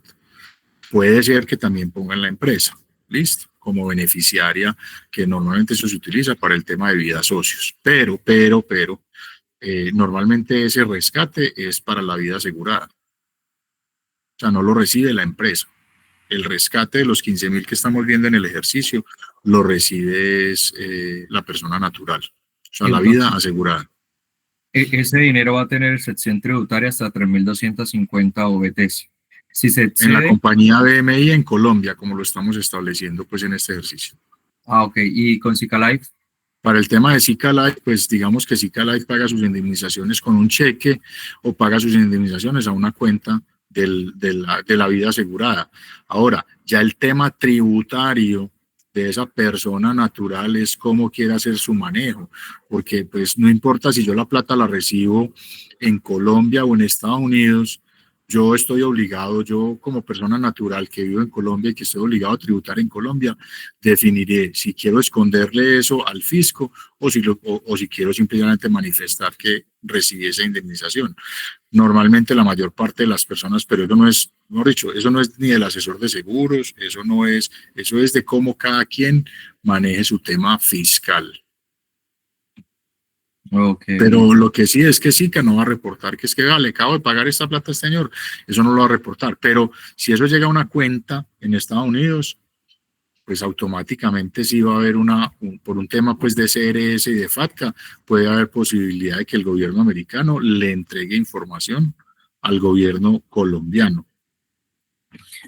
Puede ser que también pongan la empresa, listo, como beneficiaria, que normalmente eso se utiliza para el tema de vida socios. Pero, normalmente ese rescate es para la vida asegurada. O sea, no lo recibe la empresa. El rescate de los 15.000 que estamos viendo en el ejercicio lo recibe es la persona natural. O sea, la vida asegurada. Ese dinero va a tener excepción tributaria hasta 3.250 OBTs. Si se En la excede, compañía BMI en Colombia, como lo estamos estableciendo pues en este ejercicio. ok, y con Zika Life, Para el tema de Zika Life, pues digamos que Zika Life paga sus indemnizaciones con un cheque o paga sus indemnizaciones a una cuenta de la vida asegurada. Ahora, ya el tema tributario de esa persona natural es cómo quiere hacer su manejo, porque pues no importa si yo la plata la recibo en Colombia o en Estados Unidos, yo estoy obligado, yo como persona natural que vivo en Colombia y que estoy obligado a tributar en Colombia, definiré si quiero esconderle eso al fisco o si quiero simplemente manifestar que recibí esa indemnización. Normalmente la mayor parte de las personas, pero eso no es, mejor dicho, eso no es ni del asesor de seguros, eso es de cómo cada quien maneje su tema fiscal. okay. Pero lo que sí es que Zika no va a reportar que es que le acabo de pagar esta plata a este señor, eso no lo va a reportar. Pero si eso llega a una cuenta en Estados Unidos, pues automáticamente sí va a haber por un tema pues de CRS y de FATCA, puede haber posibilidad de que el gobierno americano le entregue información al gobierno colombiano.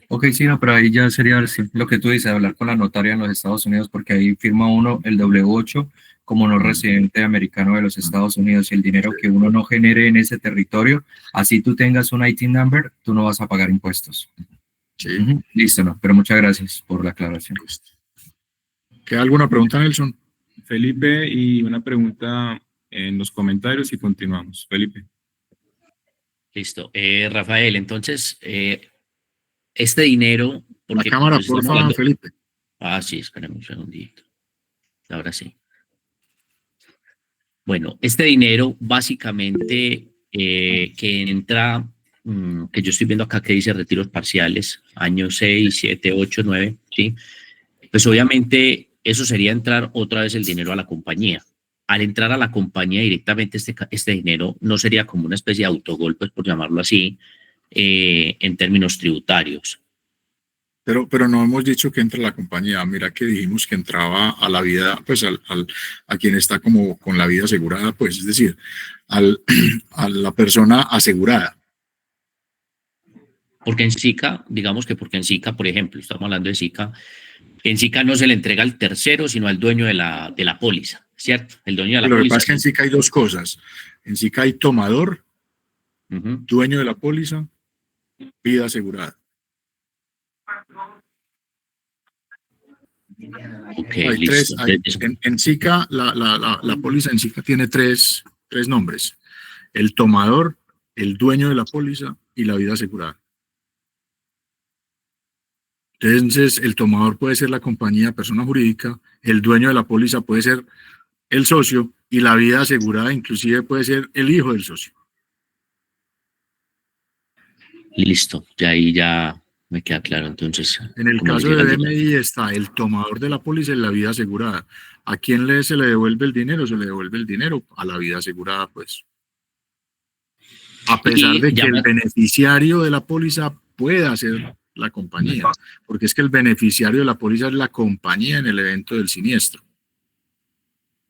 Ok, sí, no, pero ahí ya sería lo que tú dices, hablar con la notaria en los Estados Unidos, porque ahí firma uno el W8 como no residente americano de los Estados Unidos, y el dinero que uno no genere en ese territorio, así tú tengas un IT number, tú no vas a pagar impuestos. Sí. Listo, no, pero muchas gracias por la aclaración. ¿Queda alguna pregunta, Nelson? Felipe, y una pregunta en los comentarios y continuamos. Felipe. Listo. Rafael, entonces, este dinero... La cámara, pues, por estamos favor, hablando- Felipe. Ah, sí, espérame un segundito. Ahora sí. Bueno, este dinero básicamente que entra, que yo estoy viendo acá que dice retiros parciales, años 6, 7, 8, 9, ¿sí? Pues obviamente eso sería entrar otra vez el dinero a la compañía. Al entrar a la compañía directamente este dinero no sería como una especie de autogol, pues por llamarlo así, en términos tributarios. Pero no hemos dicho que entre la compañía. Mira que dijimos que entraba a la vida, pues a quien está como con la vida asegurada, pues es decir, a la persona asegurada. Porque en SICA, digamos que porque en SICA, por ejemplo, estamos hablando de SICA, en SICA no se le entrega al tercero, sino al dueño de la póliza, ¿cierto? El dueño de la Lo que póliza. pasa es que en SICA hay dos cosas. En SICA hay tomador, dueño de la póliza, vida asegurada. Okay, Hay listo. en SICA, la póliza en SICA tiene tres nombres. El tomador, el dueño de la póliza y la vida asegurada. Entonces, el tomador puede ser la compañía, persona jurídica, el dueño de la póliza puede ser el socio y la vida asegurada inclusive puede ser el hijo del socio. Listo, ya ahí ya me queda claro. Entonces, En el ¿cómo le caso llega de el dinero? BMI está el tomador de la póliza y la vida asegurada. ¿A quién se le devuelve el dinero? Se le devuelve el dinero a la vida asegurada, pues. A pesar Y de que ya el beneficiario de la póliza pueda ser la compañía, porque es que el beneficiario de la póliza es la compañía en el evento del siniestro,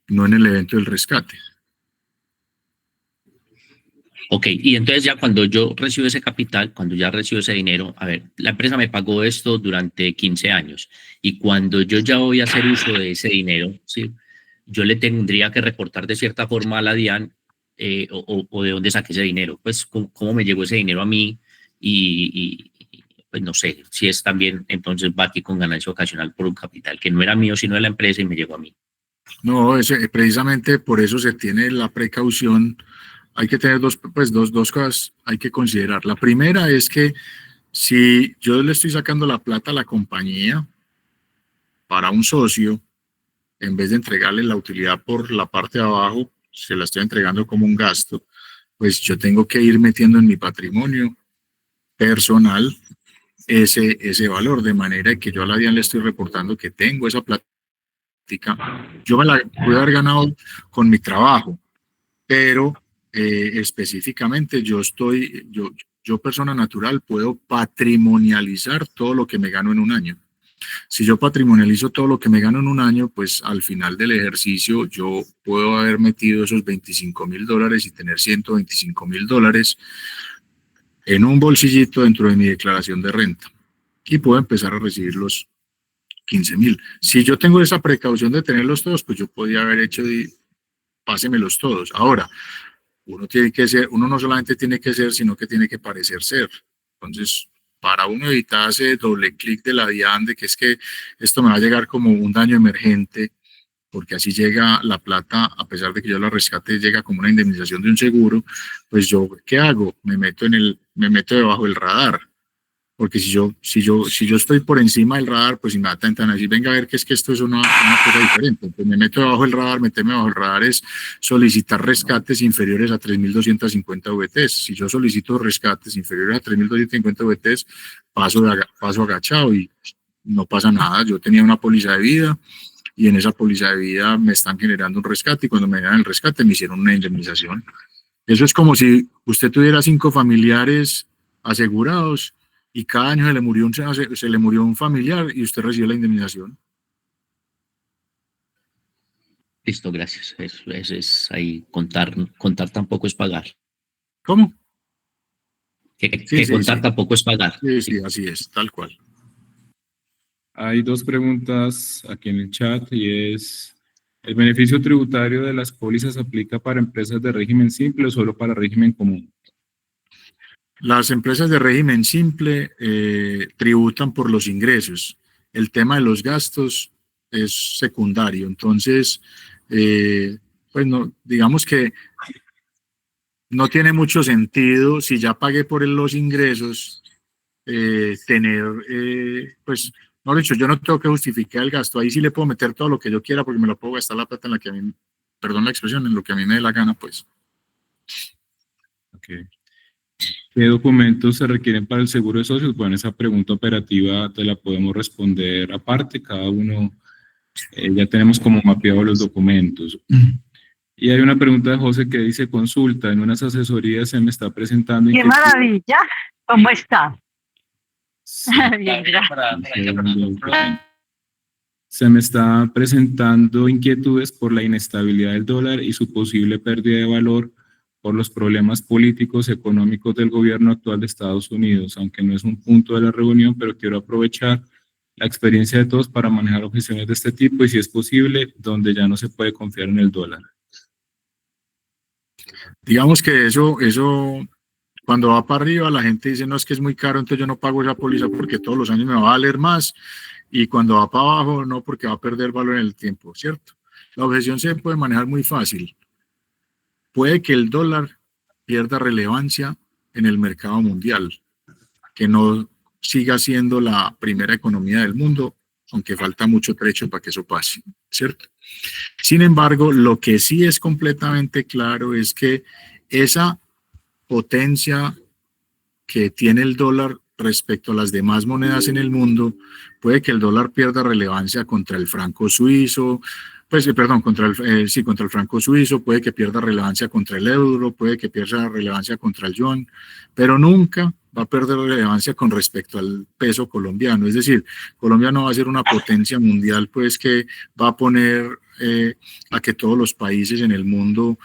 no en el evento del rescate. Ok, y entonces ya cuando yo recibo ese capital, cuando ya recibo ese dinero, a ver, la empresa me pagó esto durante 15 años y cuando yo ya voy a hacer uso de ese dinero, ¿sí? Yo le tendría que reportar de cierta forma a la DIAN o de dónde saqué ese dinero, pues cómo me llegó ese dinero a mí pues no sé, si es también, entonces va aquí con ganancia ocasional por un capital que no era mío sino de la empresa y me llegó a mí. No, precisamente por eso se tiene la precaución. Hay que tener dos cosas hay que considerar. La primera es que si yo le estoy sacando la plata a la compañía para un socio, en vez de entregarle la utilidad por la parte de abajo, se la estoy entregando como un gasto, pues yo tengo que ir metiendo en mi patrimonio personal ese valor, de manera que yo a la DIAN le estoy reportando que tengo esa plática. Yo me la pude haber ganado con mi trabajo, pero específicamente yo persona natural puedo patrimonializar todo lo que me gano en un año. Si yo patrimonializo todo lo que me gano en un año, pues al final del ejercicio yo puedo haber metido esos $25.000 y tener $125.000 en un bolsillito dentro de mi declaración de renta. Y puedo empezar a recibir los 15.000. Si yo tengo esa precaución de tenerlos todos, pues yo podía haber hecho pásemelos todos. Ahora, uno no solamente tiene que ser, sino que tiene que parecer ser. Entonces, para uno evitar ese doble clic de la DIAN de que es que esto me va a llegar como un daño emergente, porque así llega la plata, a pesar de que yo la rescate, llega como una indemnización de un seguro, pues yo, ¿qué hago? Me meto debajo del radar. Porque si yo estoy por encima del radar, pues inmediatamente así, venga a ver que es que esto es una cosa diferente. Entonces me meto debajo del radar, meterme debajo del radar es solicitar rescates inferiores a 3.250 VTs. Si yo solicito rescates inferiores a 3.250 VTs, paso agachado y no pasa nada. Yo tenía una póliza de vida y en esa póliza de vida me están generando un rescate y cuando me dan el rescate me hicieron una indemnización. Eso es como si usted tuviera 5 familiares asegurados y cada año se le murió un familiar y usted recibe la indemnización. Listo, gracias. Eso es ahí, contar tampoco es pagar. ¿Cómo? Que contar tampoco es pagar. Sí, así es, tal cual. Hay 2 preguntas aquí en el chat y es, ¿el beneficio tributario de las pólizas aplica para empresas de régimen simple o solo para régimen común? Las empresas de régimen simple tributan por los ingresos. El tema de los gastos es secundario. Entonces, pues no, digamos que no tiene mucho sentido si ya pagué por los ingresos, pues, no lo he dicho, yo no tengo que justificar el gasto. Ahí sí le puedo meter todo lo que yo quiera porque me lo puedo gastar la plata en la que a mí, perdón la expresión, en lo que a mí me dé la gana, pues. Okay. ¿Qué documentos se requieren para el seguro de socios? Bueno, esa pregunta operativa te la podemos responder aparte, cada uno, ya tenemos como mapeado los documentos. Y hay una pregunta de José que dice, consulta, en unas asesorías se me está presentando... ¡Qué maravilla! ¿Cómo está? Bien, Se me está presentando inquietudes por la inestabilidad del dólar y su posible pérdida de valor por los problemas políticos, económicos del gobierno actual de Estados Unidos, aunque no es un punto de la reunión, pero quiero aprovechar la experiencia de todos para manejar objeciones de este tipo y si es posible, donde ya no se puede confiar en el dólar. Digamos que eso cuando va para arriba la gente dice, no, es que es muy caro, entonces yo no pago esa póliza porque todos los años me va a valer más, y cuando va para abajo, no, porque va a perder valor en el tiempo, ¿cierto? La objeción se puede manejar muy fácil. Puede que el dólar pierda relevancia en el mercado mundial, que no siga siendo la primera economía del mundo, aunque falta mucho trecho para que eso pase, ¿cierto? Sin embargo, lo que sí es completamente claro es que esa potencia que tiene el dólar respecto a las demás monedas en el mundo, puede que el dólar pierda relevancia contra el franco suizo, contra el franco suizo, puede que pierda relevancia contra el euro, puede que pierda relevancia contra el yuan, pero nunca va a perder relevancia con respecto al peso colombiano. Es decir, Colombia no va a ser una potencia mundial, pues, que va a poner a que todos los países en el mundo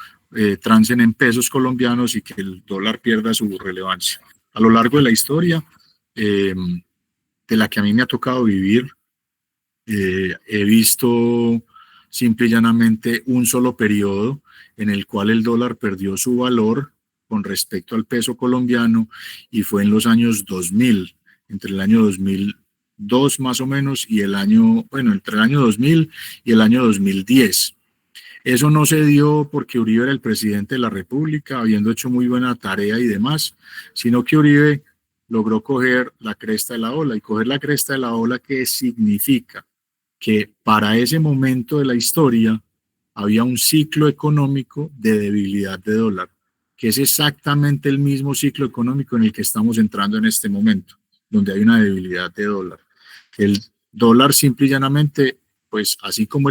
transen en pesos colombianos y que el dólar pierda su relevancia. A lo largo de la historia, de la que a mí me ha tocado vivir, he visto simple y llanamente un solo periodo en el cual el dólar perdió su valor con respecto al peso colombiano y fue en los años 2000, entre el año 2002 más o menos y entre el año 2000 y el año 2010. Eso no se dio porque Uribe era el presidente de la República, habiendo hecho muy buena tarea y demás, sino que Uribe logró coger la cresta de la ola. Y coger la cresta de la ola, ¿qué significa? Que para ese momento de la historia había un ciclo económico de debilidad de dólar, que es exactamente el mismo ciclo económico en el que estamos entrando en este momento. donde hay una debilidad de dólar. El dólar simple y llanamente, pues así como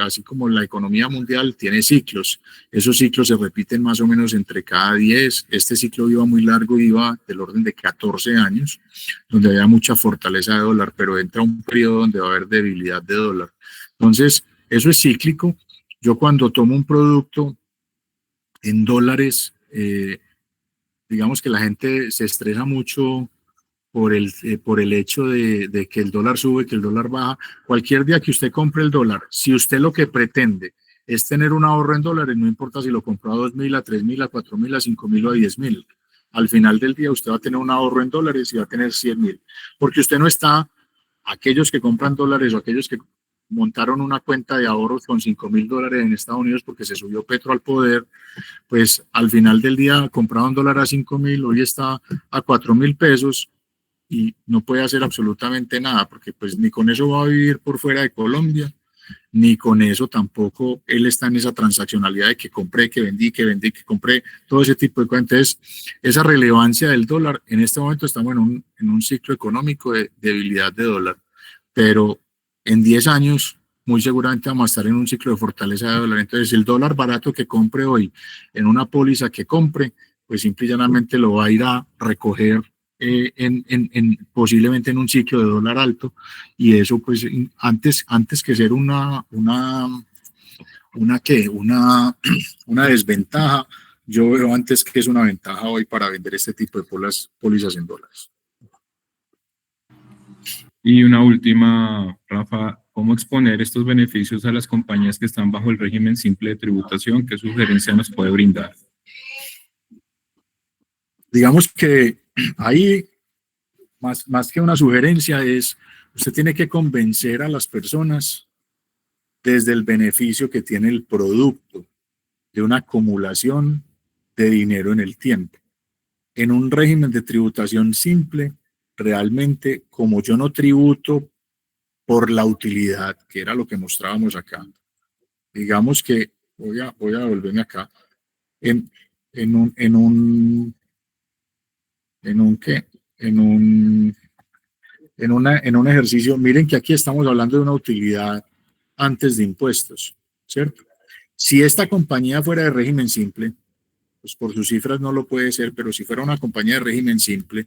así como la economía mundial tiene ciclos, esos ciclos se repiten más o menos entre cada 10. Este ciclo iba muy largo, iba del orden de 14 años, donde había mucha fortaleza de dólar, pero entra un periodo donde va a haber debilidad de dólar. Entonces, eso es cíclico. Yo cuando tomo un producto en dólares, digamos que la gente se estresa mucho por el hecho de que el dólar sube, que el dólar baja. Cualquier día que usted compre el dólar, si usted lo que pretende es tener un ahorro en dólares, no importa si lo compró a 2.000, a 3.000, a 4.000, a 5.000 o a 10.000. Al final del día usted va a tener un ahorro en dólares y va a tener 100.000. Porque usted no está, aquellos que compran dólares o aquellos que montaron una cuenta de ahorros con $5.000 en Estados Unidos porque se subió Petro al poder, pues al final del día compraron dólar a 5.000, hoy está a 4.000 pesos y no puede hacer absolutamente nada, porque pues ni con eso va a vivir por fuera de Colombia, ni con eso tampoco él está en esa transaccionalidad de que compré, que vendí, que compré, todo ese tipo de cosas. Entonces, esa relevancia del dólar, en este momento estamos en un ciclo económico de debilidad de dólar, pero en 10 años muy seguramente vamos a estar en un ciclo de fortaleza de dólar. Entonces, el dólar barato que compre hoy en una póliza que compre, pues simple y llanamente lo va a ir a recoger posiblemente en un ciclo de dólar alto, y eso pues antes que ser una desventaja, yo veo antes que es una ventaja hoy para vender este tipo de pólizas en dólares. Y una última, Rafa, ¿cómo exponer estos beneficios a las compañías que están bajo el régimen simple de tributación? ¿Qué sugerencia nos puede brindar? Digamos que ahí, más que una sugerencia, usted tiene que convencer a las personas desde el beneficio que tiene el producto de una acumulación de dinero en el tiempo. En un régimen de tributación simple, realmente, como yo no tributo por la utilidad, que era lo que mostrábamos acá, digamos que voy a volverme acá, en un ejercicio, miren que aquí estamos hablando de una utilidad antes de impuestos, ¿cierto? Si esta compañía fuera de régimen simple, pues por sus cifras no lo puede ser, pero si fuera una compañía de régimen simple,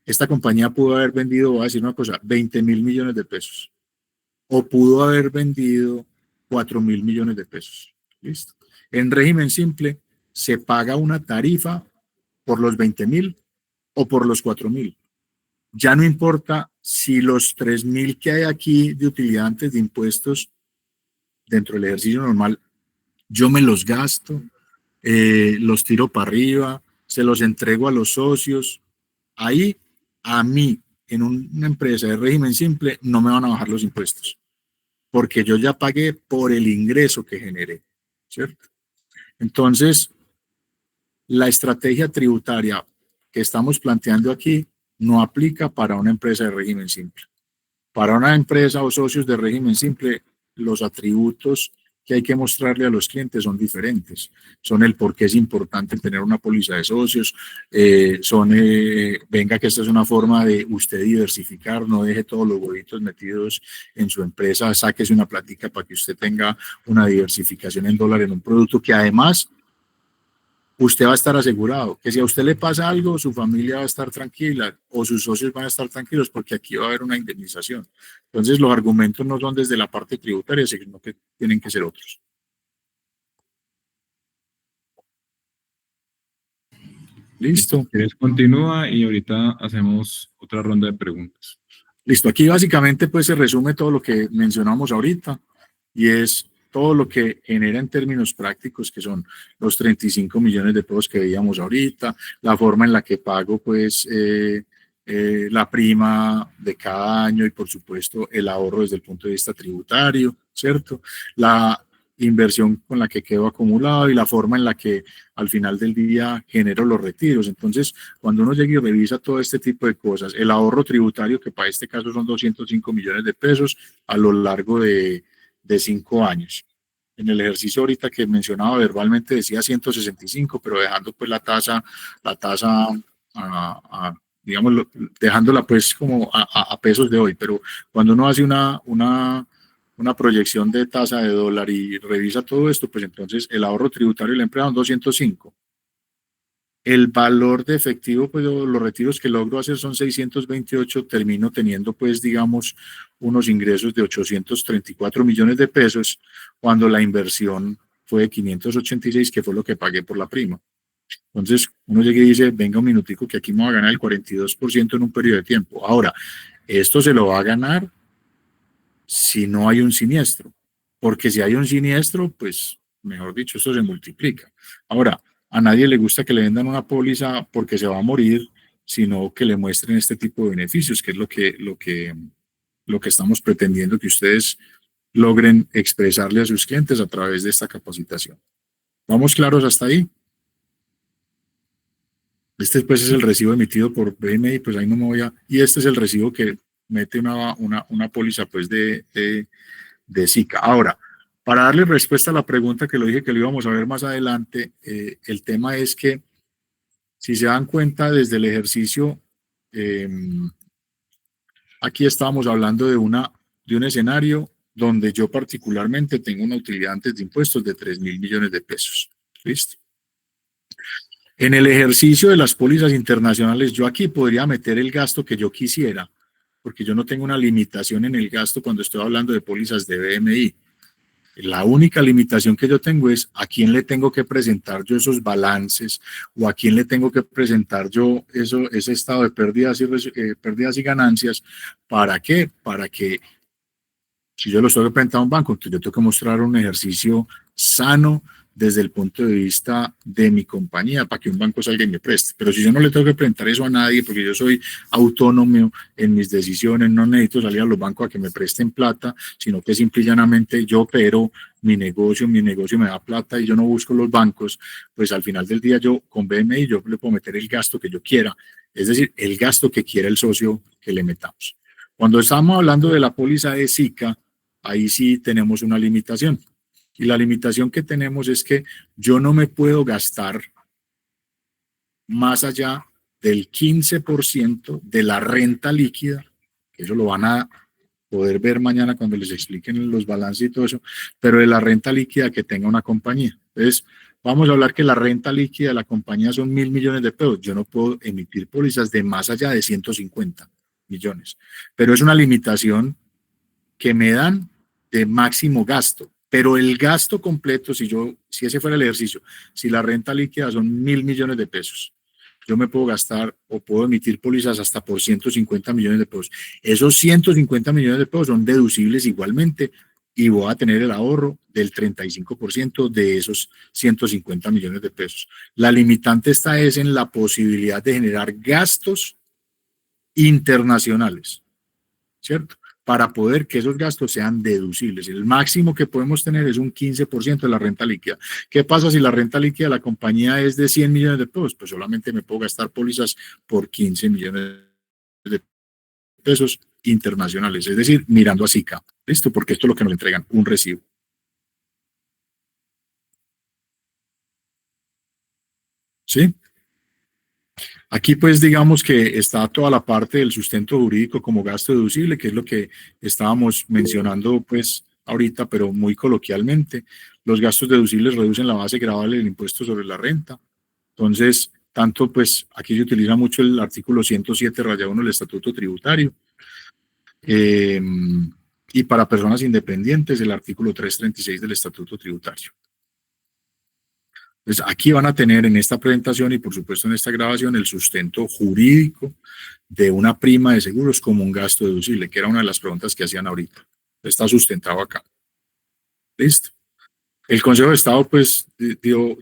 esta compañía pudo haber vendido, voy a decir una cosa, 20.000 millones de pesos, o pudo haber vendido 4.000 millones de pesos. ¿Listo? En régimen simple se paga una tarifa por los 20.000 o por los 4.000. Ya no importa si los 3.000 que hay aquí de utilidad antes de impuestos dentro del ejercicio normal, yo me los gasto, los tiro para arriba, se los entrego a los socios. Ahí, a mí, en una empresa de régimen simple, no me van a bajar los impuestos, porque yo ya pagué por el ingreso que generé, ¿cierto? Entonces, la estrategia tributaria que estamos planteando aquí no aplica para una empresa de régimen simple. Para una empresa o socios de régimen simple, los atributos que hay que mostrarle a los clientes son diferentes. Son el por qué es importante tener una póliza de socios, venga que esta es una forma de usted diversificar, no deje todos los huevitos metidos en su empresa, sáquese una plática para que usted tenga una diversificación en dólar en un producto que además usted va a estar asegurado, que si a usted le pasa algo, su familia va a estar tranquila o sus socios van a estar tranquilos porque aquí va a haber una indemnización. Entonces los argumentos no son desde la parte tributaria, sino que tienen que ser otros. Listo. Continúa y ahorita hacemos otra ronda de preguntas. Listo, aquí básicamente pues se resume todo lo que mencionamos ahorita y es todo lo que genera en términos prácticos, que son los 35 millones de pesos que veíamos ahorita, la forma en la que pago pues la prima de cada año y por supuesto el ahorro desde el punto de vista tributario, ¿cierto? La inversión con la que quedo acumulado y la forma en la que al final del día genero los retiros. Entonces, cuando uno llega y revisa todo este tipo de cosas, el ahorro tributario, que para este caso son 205 millones de pesos a lo largo de 5 años. En el ejercicio ahorita que mencionaba verbalmente decía 165, pero dejando pues la tasa digamos, dejándola pues como a pesos de hoy, pero cuando uno hace una proyección de tasa de dólar y revisa todo esto, pues entonces el ahorro tributario de la empresa son 205. El valor de efectivo, pues los retiros que logro hacer son 628, termino teniendo pues digamos unos ingresos de 834 millones de pesos cuando la inversión fue de 586, que fue lo que pagué por la prima. Entonces uno llega y dice, venga un minutico que aquí me va a ganar el 42% en un periodo de tiempo. Ahora, esto se lo va a ganar si no hay un siniestro, porque si hay un siniestro, pues mejor dicho, esto se multiplica. Ahora, a nadie le gusta que le vendan una póliza porque se va a morir, sino que le muestren este tipo de beneficios, que es lo que estamos pretendiendo que ustedes logren expresarle a sus clientes a través de esta capacitación. ¿Vamos claros hasta ahí? Este pues es el recibo emitido por BMI, pues ahí no me voy a... Y este es el recibo que mete una póliza pues de SICA. Ahora, para darle respuesta a la pregunta que lo dije que lo íbamos a ver más adelante, el tema es que, si se dan cuenta desde el ejercicio, aquí estábamos hablando de un escenario donde yo particularmente tengo una utilidad antes de impuestos de 3.000 millones de pesos. ¿Listo? En el ejercicio de las pólizas internacionales, yo aquí podría meter el gasto que yo quisiera, porque yo no tengo una limitación en el gasto cuando estoy hablando de pólizas de BMI. La única limitación que yo tengo es a quién le tengo que presentar yo esos balances o a quién le tengo que presentar yo ese estado de pérdidas y ganancias. ¿Para qué? Para que si yo lo estoy presentando a un banco, entonces yo tengo que mostrar un ejercicio sano desde el punto de vista de mi compañía para que un banco salga y me preste. Pero si yo no le tengo que presentar eso a nadie porque yo soy autónomo en mis decisiones, no necesito salir a los bancos a que me presten plata, sino que simple y llanamente yo opero mi negocio me da plata y yo no busco los bancos, pues al final del día yo con BMI yo le puedo meter el gasto que yo quiera, es decir, el gasto que quiera el socio que le metamos. Cuando estamos hablando de la póliza de SICA, ahí sí tenemos una limitación. Y la limitación que tenemos es que yo no me puedo gastar más allá del 15% de la renta líquida, que eso lo van a poder ver mañana cuando les expliquen los balances y todo eso, pero de la renta líquida que tenga una compañía. Entonces, vamos a hablar que la renta líquida de la compañía son 1.000 millones de pesos. Yo no puedo emitir pólizas de más allá de 150 millones, pero es una limitación que me dan de máximo gasto. Pero el gasto completo, si ese fuera el ejercicio, si la renta líquida son 1.000 millones de pesos, yo me puedo gastar o puedo emitir pólizas hasta por 150 millones de pesos. Esos 150 millones de pesos son deducibles igualmente y voy a tener el ahorro del 35% de esos 150 millones de pesos. La limitante está es en la posibilidad de generar gastos internacionales, ¿cierto? Para poder que esos gastos sean deducibles. El máximo que podemos tener es un 15% de la renta líquida. ¿Qué pasa si la renta líquida de la compañía es de 100 millones de pesos? Pues solamente me puedo gastar pólizas por 15 millones de pesos internacionales, es decir, mirando a SICA. ¿Listo? Porque esto es lo que nos entregan, un recibo. ¿Sí? Aquí pues digamos que está toda la parte del sustento jurídico como gasto deducible, que es lo que estábamos mencionando pues ahorita, pero muy coloquialmente. Los gastos deducibles reducen la base gravable del impuesto sobre la renta. Entonces, tanto pues aquí se utiliza mucho el artículo 107-1 del Estatuto Tributario. Y para personas independientes, el artículo 336 del Estatuto Tributario. Entonces, aquí van a tener en esta presentación y por supuesto en esta grabación el sustento jurídico de una prima de seguros como un gasto deducible, que era una de las preguntas que hacían ahorita. Está sustentado acá. ¿Listo? El Consejo de Estado pues dio...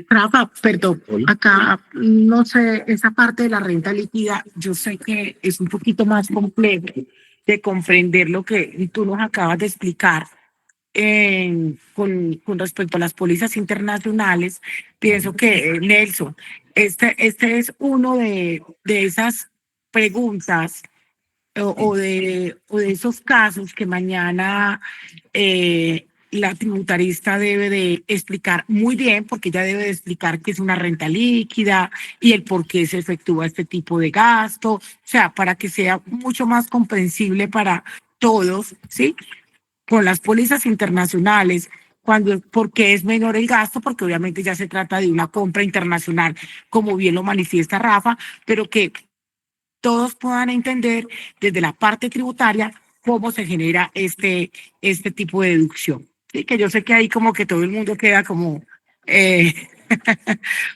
Rafa, perdón, Hola. acá no sé, esa parte de la renta líquida, yo sé que es un poquito más complejo de comprender lo que tú nos acabas de explicar. Con respecto a las pólizas internacionales, pienso que Nelson, este es uno de esas preguntas o de esos casos que mañana la tributarista debe de explicar muy bien, porque ella debe de explicar qué es una renta líquida y el por qué se efectúa este tipo de gasto, o sea, para que sea mucho más comprensible para todos, ¿sí? Con las pólizas internacionales, porque es menor el gasto, porque obviamente ya se trata de una compra internacional, como bien lo manifiesta Rafa, pero que todos puedan entender desde la parte tributaria cómo se genera este tipo de deducción. Sí, que yo sé que ahí como que todo el mundo queda como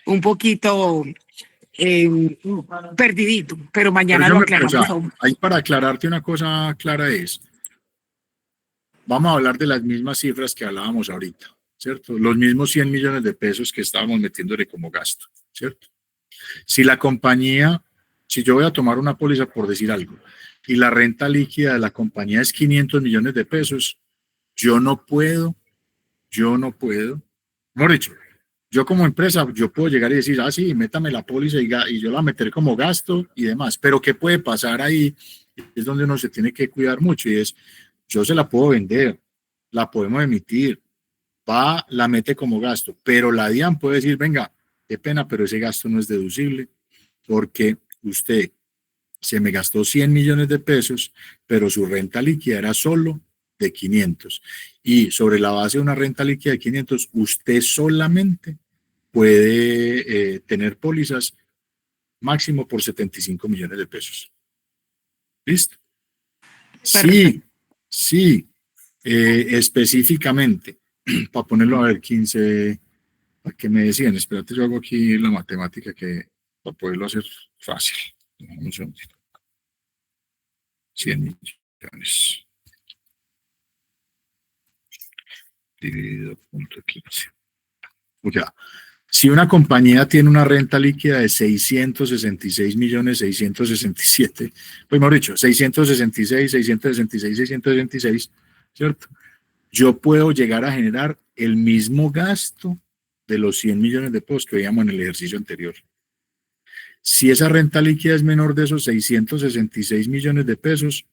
un poquito perdidito, pero mañana lo aclaramos aún. Ahí para aclararte una cosa clara es, vamos a hablar de las mismas cifras que hablábamos ahorita, ¿cierto? Los mismos 100 millones de pesos que estábamos metiéndole como gasto, ¿cierto? Si la compañía, si yo voy a tomar una póliza por decir algo, y la renta líquida de la compañía es 500 millones de pesos, yo no puedo, mejor dicho, yo como empresa, yo puedo llegar y decir, sí, métame la póliza y yo la meteré como gasto y demás, pero ¿qué puede pasar ahí? Es donde uno se tiene que cuidar mucho y es, yo se la puedo vender, la podemos emitir, la mete como gasto, pero la DIAN puede decir, venga, qué pena, pero ese gasto no es deducible porque usted se me gastó 100 millones de pesos, pero su renta líquida era solo de 500. Y sobre la base de una renta líquida de 500, usted solamente puede tener pólizas máximo por 75 millones de pesos. ¿Listo? Sí, específicamente, para ponerlo a ver, 15, ¿para qué me decían? Espérate, yo hago aquí la matemática para poderlo hacer fácil. Un segundito. 100 millones dividido punto 15. O sea, si una compañía tiene una renta líquida de 666 millones 667, pues mejor dicho, 666, ¿cierto? Yo puedo llegar a generar el mismo gasto de los 100 millones de pesos que veíamos en el ejercicio anterior. Si esa renta líquida es menor de esos 666 millones de pesos,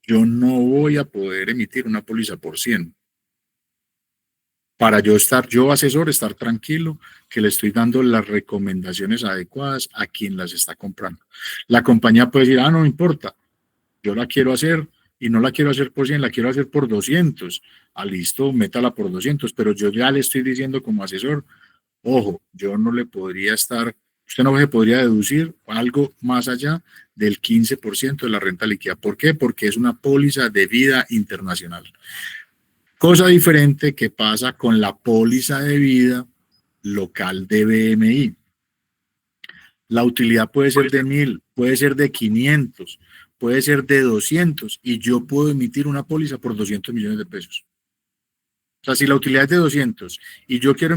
yo no voy a poder emitir una póliza por 100. Para yo asesor, estar tranquilo que le estoy dando las recomendaciones adecuadas a quien las está comprando. La compañía puede decir, no importa, yo la quiero hacer y no la quiero hacer por 100, la quiero hacer por 200. Listo, métala por 200, pero yo ya le estoy diciendo como asesor, ojo, yo no le podría estar, usted no se podría deducir algo más allá del 15% de la renta líquida. ¿Por qué? Porque es una póliza de vida internacional. Cosa diferente que pasa con la póliza de vida local de BMI. La utilidad puede ser de 1000, puede ser de 500, puede ser de 200 y yo puedo emitir una póliza por 200 millones de pesos. O sea, si la utilidad es de 200 y yo quiero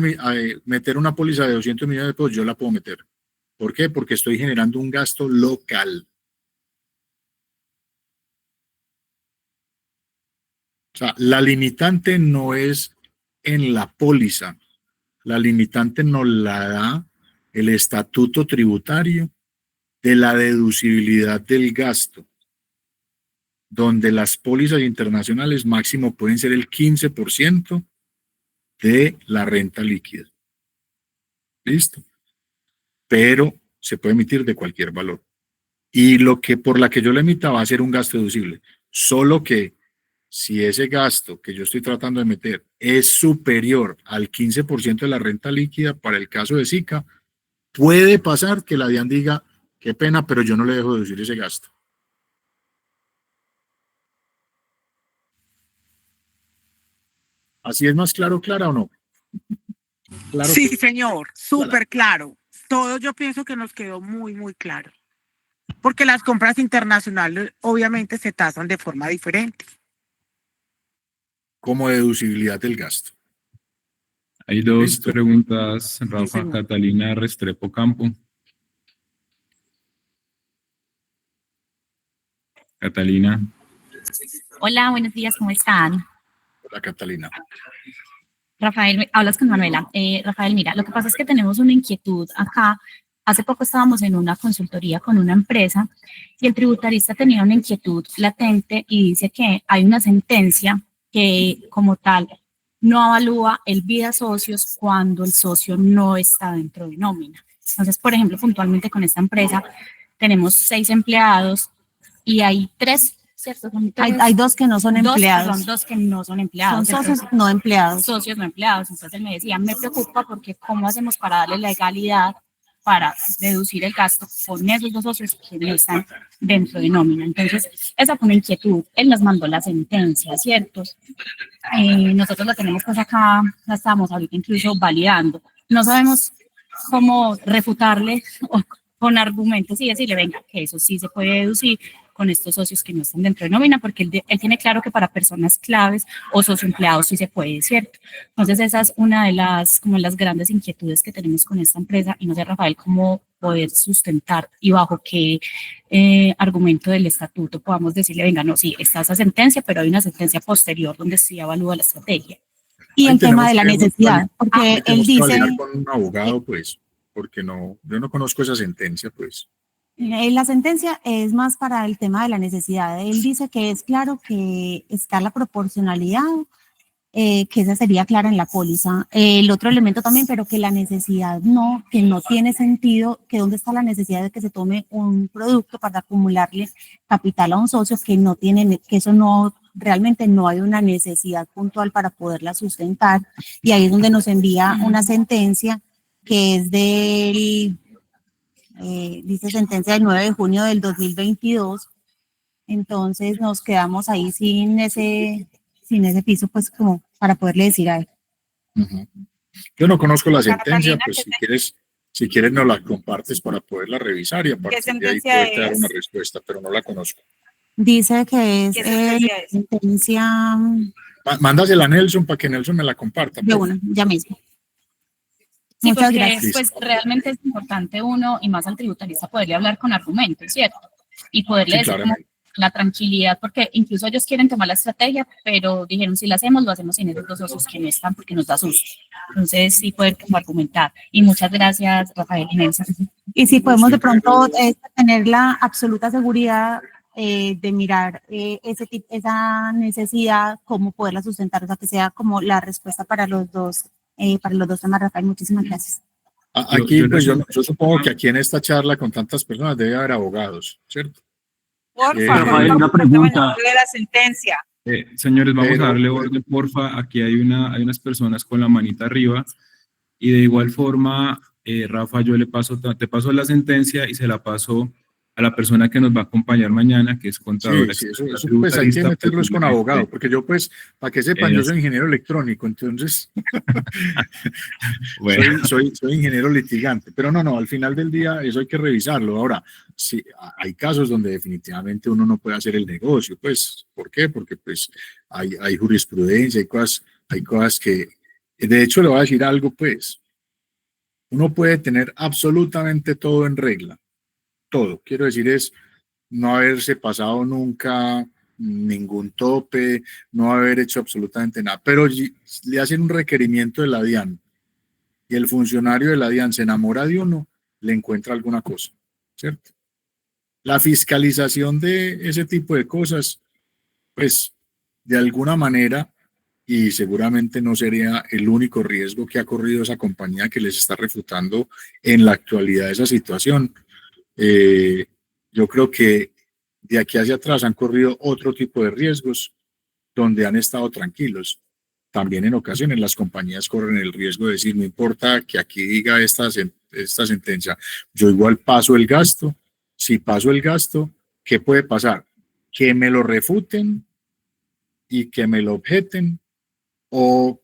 meter una póliza de 200 millones de pesos, yo la puedo meter. ¿Por qué? Porque estoy generando un gasto local. O sea, la limitante no es en la póliza. La limitante nos la da el estatuto tributario de la deducibilidad del gasto, donde las pólizas internacionales máximo pueden ser el 15% de la renta líquida. ¿Listo? Pero se puede emitir de cualquier valor. Y por la que yo le emita va a ser un gasto deducible. Solo que si ese gasto que yo estoy tratando de meter es superior al 15% de la renta líquida para el caso de SICA, puede pasar que la DIAN diga, qué pena, pero yo no le dejo deducir ese gasto. ¿Así es más claro, Clara, o no? Claro, sí, señor, súper claro. Todo yo pienso que nos quedó muy, muy claro. Porque las compras internacionales obviamente se tasan de forma diferente. Como deducibilidad del gasto. Hay dos preguntas, Rafa. Sí, Catalina Restrepo Campo. Catalina. Hola, buenos días, ¿cómo están? Hola, Catalina. Rafael, hablas con Manuela. Rafael, mira, lo que pasa es que tenemos una inquietud acá. Hace poco estábamos en una consultoría con una empresa y el tributarista tenía una inquietud latente y dice que hay una sentencia que como tal no avalúa el vida socios cuando el socio no está dentro de nómina. Entonces, por ejemplo, puntualmente con esta empresa tenemos 6 empleados y hay 3, ¿cierto? Hay 2 que no son empleados. Son 2 que no son empleados. Son socios no empleados. Socios no empleados. Entonces él me decía, me preocupa porque cómo hacemos para darle legalidad para deducir el gasto con esos 2 socios que no están dentro de nómina. Entonces, esa fue una inquietud. Él nos mandó la sentencia, ¿cierto? Nosotros la tenemos pues acá, la estamos ahorita incluso validando. No sabemos cómo refutarle o con argumentos y decirle, venga, que eso sí se puede deducir con estos socios que no están dentro de nómina, porque él tiene claro que para personas claves o socioempleados sí se puede, ¿cierto? Entonces esa es una de las, como las grandes inquietudes que tenemos con esta empresa y no sé, Rafael, cómo poder sustentar y bajo qué argumento del estatuto podamos decirle, venga, no, sí, está esa sentencia, pero hay una sentencia posterior donde sí evalúa la estrategia. Y el tema de la necesidad, porque él dice... con un abogado, pues, porque no, yo no conozco esa sentencia, pues. La sentencia es más para el tema de la necesidad. Él dice que es claro que está la proporcionalidad, que esa sería clara en la póliza. El otro elemento también, pero que la necesidad no, que no tiene sentido, que dónde está la necesidad de que se tome un producto para acumularle capital a un socio que no tiene, que eso no, realmente no hay una necesidad puntual para poderla sustentar. Y ahí es donde nos envía una sentencia que es del... dice sentencia del 9 de junio del 2022, entonces nos quedamos ahí sin ese piso, pues como para poderle decir a él. Yo no conozco la sentencia, pues si quieres nos la compartes para poderla revisar y a partir de ahí poderte dar una respuesta, pero no la conozco. Dice que es sentencia... Mándasela a Nelson para que Nelson me la comparta. De una, ya mismo. Sí, Muchas porque gracias. pues realmente es importante uno y más al tributarista poderle hablar con argumentos, ¿cierto? Y poderle decir como la tranquilidad, porque incluso ellos quieren tomar la estrategia, pero dijeron si la hacemos, lo hacemos sin esos 2 socios que no están porque nos da susto. Entonces sí poder como argumentar. Y muchas gracias, Rafael y Nelson. Y si podemos de pronto tener la absoluta seguridad de mirar esa necesidad, cómo poderla sustentar, o sea, que sea como la respuesta para los dos temas, Rafael. Muchísimas gracias. Aquí, pues yo supongo que aquí en esta charla con tantas personas debe haber abogados, ¿cierto? Rafael, una pregunta. De la sentencia. Señores, vamos a darle orden, porfa. Aquí hay unas personas con la manita arriba y de igual forma, Rafa, yo te paso la sentencia y se la paso a la persona que nos va a acompañar mañana, que es contadora. Sí, eso pues hay que meterlos con abogado, porque yo pues, para que sepan, yo soy ingeniero electrónico, entonces bueno. soy ingeniero litigante, pero no, al final del día eso hay que revisarlo. Ahora, sí, hay casos donde definitivamente uno no puede hacer el negocio, pues, ¿por qué? Porque pues hay jurisprudencia, hay cosas que, de hecho le voy a decir algo, pues, uno puede tener absolutamente todo en regla, todo, quiero decir es no haberse pasado nunca ningún tope, no haber hecho absolutamente nada, pero le hacen un requerimiento de la DIAN y el funcionario de la DIAN se enamora de uno, le encuentra alguna cosa, ¿cierto? La fiscalización de ese tipo de cosas, pues de alguna manera, y seguramente no sería el único riesgo que ha corrido esa compañía que les está refutando en la actualidad esa situación. Yo creo que de aquí hacia atrás han corrido otro tipo de riesgos donde han estado tranquilos. También en ocasiones las compañías corren el riesgo de decir, no importa que aquí diga esta sentencia, yo igual paso el gasto. Si paso el gasto, ¿qué puede pasar? Que me lo refuten y que me lo objeten o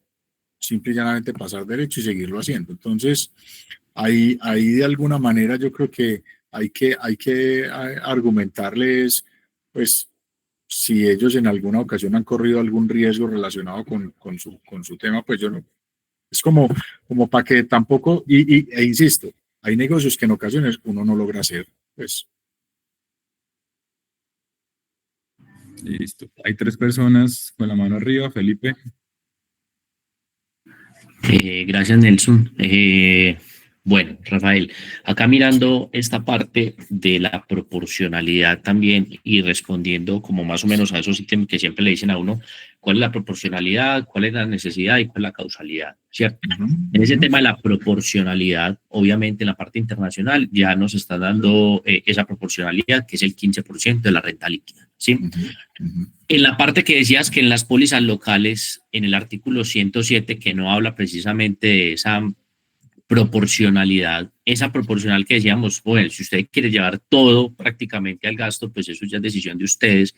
simple y llanamente pasar derecho y seguirlo haciendo. Entonces, ahí de alguna manera yo creo que hay que argumentarles, pues, si ellos en alguna ocasión han corrido algún riesgo relacionado con su tema, pues yo no. Es como para que tampoco, e insisto, hay negocios que en ocasiones uno no logra hacer, pues. Listo. Hay 3 personas con la mano arriba. Felipe. Gracias, Nelson. Bueno, Rafael, acá mirando esta parte de la proporcionalidad también y respondiendo como más o menos a esos ítems que siempre le dicen a uno, cuál es la proporcionalidad, cuál es la necesidad y cuál es la causalidad, ¿cierto? En ese tema de la proporcionalidad, obviamente en la parte internacional ya nos está dando esa proporcionalidad que es el 15% de la renta líquida, ¿sí? En la parte que decías que en las pólizas locales, en el artículo 107, que no habla precisamente de esa proporcionalidad, esa proporcional que decíamos, bueno, si usted quiere llevar todo prácticamente al gasto, pues eso ya es decisión de ustedes,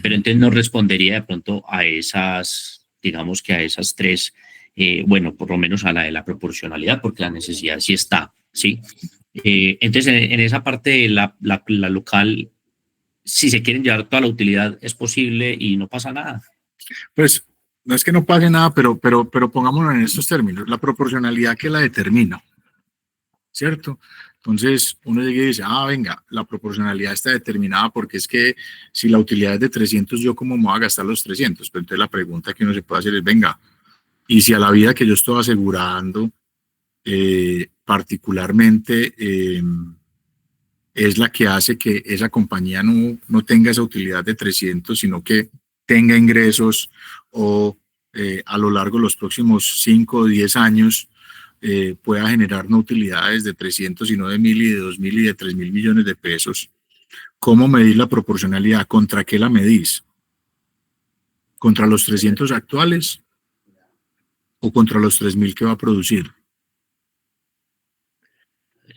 pero entonces no respondería de pronto a esas, digamos que a esas tres, bueno, por lo menos a la de la proporcionalidad, porque la necesidad sí está, ¿sí? Entonces, en esa parte de la local, si se quieren llevar toda la utilidad, es posible y no pasa nada. Pues no es que no pase nada, pero pongámoslo en estos términos, la proporcionalidad que la determina, ¿cierto? Entonces uno llega y dice, venga, la proporcionalidad está determinada porque es que si la utilidad es de 300, ¿yo cómo me voy a gastar los 300? Pero entonces la pregunta que uno se puede hacer es, venga, y si a la vida que yo estoy asegurando, particularmente, es la que hace que esa compañía no tenga esa utilidad de 300, sino que tenga ingresos o a lo largo de los próximos 5 o 10 años pueda generar no utilidades de 300, sino de 1.000 y de 2.000 y de 3.000 millones de pesos. ¿Cómo medir la proporcionalidad? ¿Contra qué la medís? ¿Contra los 300 actuales o contra los 3.000 que va a producir?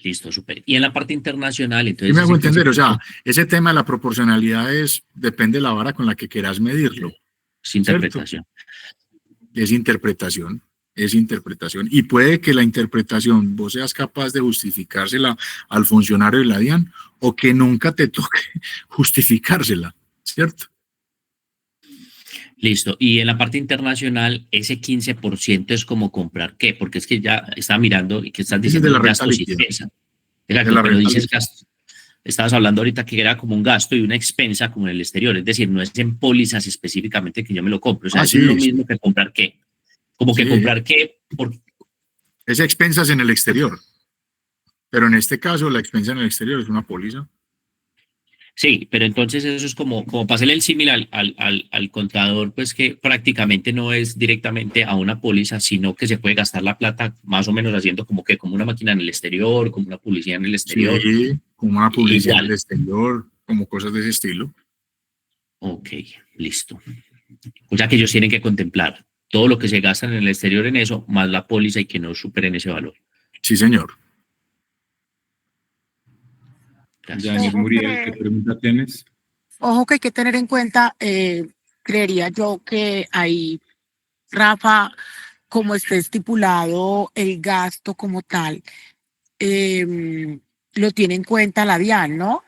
Listo, súper. Y en la parte internacional, entonces... Me hago entender, o sea, ese tema de la proporcionalidad depende de la vara con la que quieras medirlo. Es interpretación. Es interpretación. Y puede que la interpretación vos seas capaz de justificársela al funcionario de la DIAN o que nunca te toque justificársela, ¿cierto? Listo. Y en la parte internacional, ese 15% es como comprar ¿qué? Porque es que ya estaba mirando y que estás diciendo de la renta gastos y líquida. expensa. Pero dices gasto. Estabas hablando ahorita que era como un gasto y una expensa como en el exterior. Es decir, no es en pólizas específicamente que yo me lo compro. O sea, Sí, es lo mismo que comprar ¿qué? Como que comprar ¿qué? Es expensas en el exterior. Pero en este caso, la expensa en el exterior es una póliza. Sí, pero entonces eso es como pasarle el símil al contador, pues que prácticamente no es directamente a una póliza, sino que se puede gastar la plata más o menos haciendo como una máquina en el exterior, como una publicidad en el exterior. Sí, como una publicidad Igual. en el exterior, como cosas de ese estilo. Ok, listo. O sea que ellos tienen que contemplar todo lo que se gastan en el exterior en eso, más la póliza y que no superen ese valor. Sí, señor. Yanis Muriel, ¿qué pregunta tienes? Ojo que hay que tener en cuenta, creería yo que ahí, Rafa, como esté estipulado el gasto como tal, lo tiene en cuenta la DIAN, ¿no?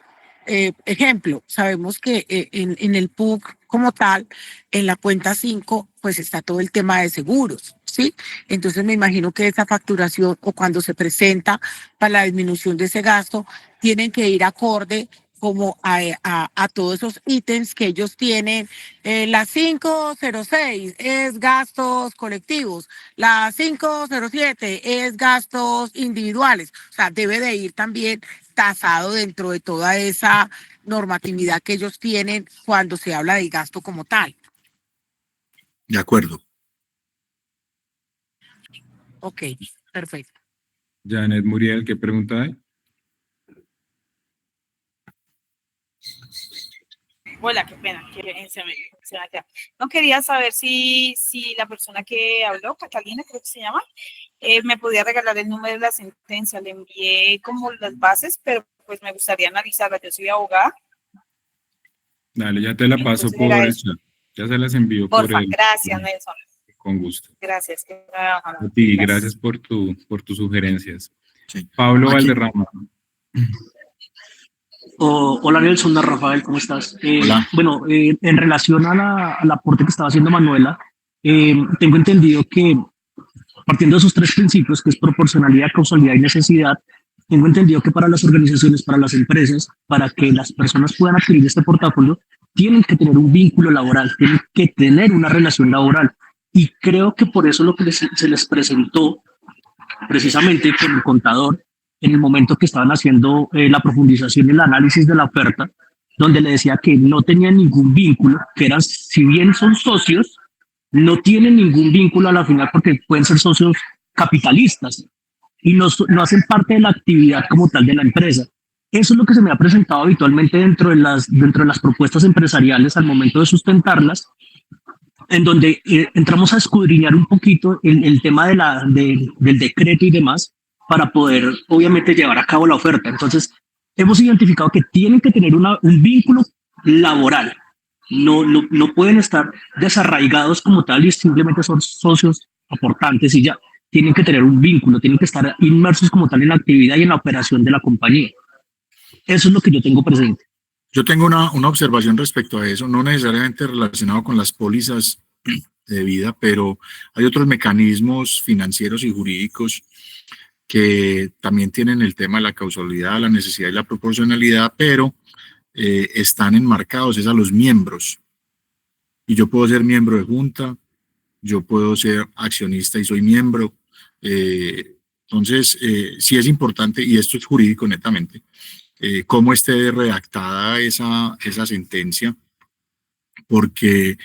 Ejemplo, sabemos que en el PUC como tal, en la cuenta 5, pues está todo el tema de seguros, ¿sí? Entonces me imagino que esa facturación o cuando se presenta para la disminución de ese gasto, tienen que ir acorde como a todos esos ítems que ellos tienen. La 506 es gastos colectivos, la 507 es gastos individuales. O sea, debe de ir también tasado dentro de toda esa normatividad que ellos tienen cuando se habla del gasto como tal. De acuerdo. Ok, perfecto. Janet Muriel, ¿qué pregunta hay? Hola, qué pena, que se me queda. No quería saber si la persona que habló, Catalina, creo que se llama, me podía regalar el número de la sentencia. Le envié como las bases, pero pues me gustaría analizarla. Yo soy abogada. Dale, ya te la paso por el chat. Ya se las envío Porfa, gracias, Nelson. Con gusto. Gracias. A ti, gracias por tus sugerencias. Sí. Pablo Valderrama. Hola Nelson, Rafael, ¿cómo estás? Hola. Bueno, en relación al aporte que estaba haciendo Manuela, tengo entendido que partiendo de esos tres principios, que es proporcionalidad, causalidad y necesidad, tengo entendido que para las organizaciones, para las empresas, para que las personas puedan adquirir este portafolio, tienen que tener un vínculo laboral, tienen que tener una relación laboral. Y creo que por eso lo que se les presentó precisamente con el contador en el momento que estaban haciendo la profundización y el análisis de la oferta, donde le decía que no tenían ningún vínculo, que eran, si bien son socios, no tienen ningún vínculo a la final porque pueden ser socios capitalistas y no hacen parte de la actividad como tal de la empresa. Eso es lo que se me ha presentado habitualmente dentro de las propuestas empresariales al momento de sustentarlas, en donde entramos a escudriñar un poquito el tema del decreto y demás para poder, obviamente, llevar a cabo la oferta. Entonces, hemos identificado que tienen que tener un vínculo laboral. No pueden estar desarraigados como tal y simplemente son socios aportantes y ya. Tienen que tener un vínculo, tienen que estar inmersos como tal en la actividad y en la operación de la compañía. Eso es lo que yo tengo presente. Yo tengo una observación respecto a eso, no necesariamente relacionado con las pólizas de vida, pero hay otros mecanismos financieros y jurídicos que también tienen el tema de la causalidad, la necesidad y la proporcionalidad, pero están enmarcados es a los miembros. Y yo puedo ser miembro de junta, yo puedo ser accionista y soy miembro. Entonces, sí es importante, y esto es jurídico netamente, cómo esté redactada esa sentencia, porque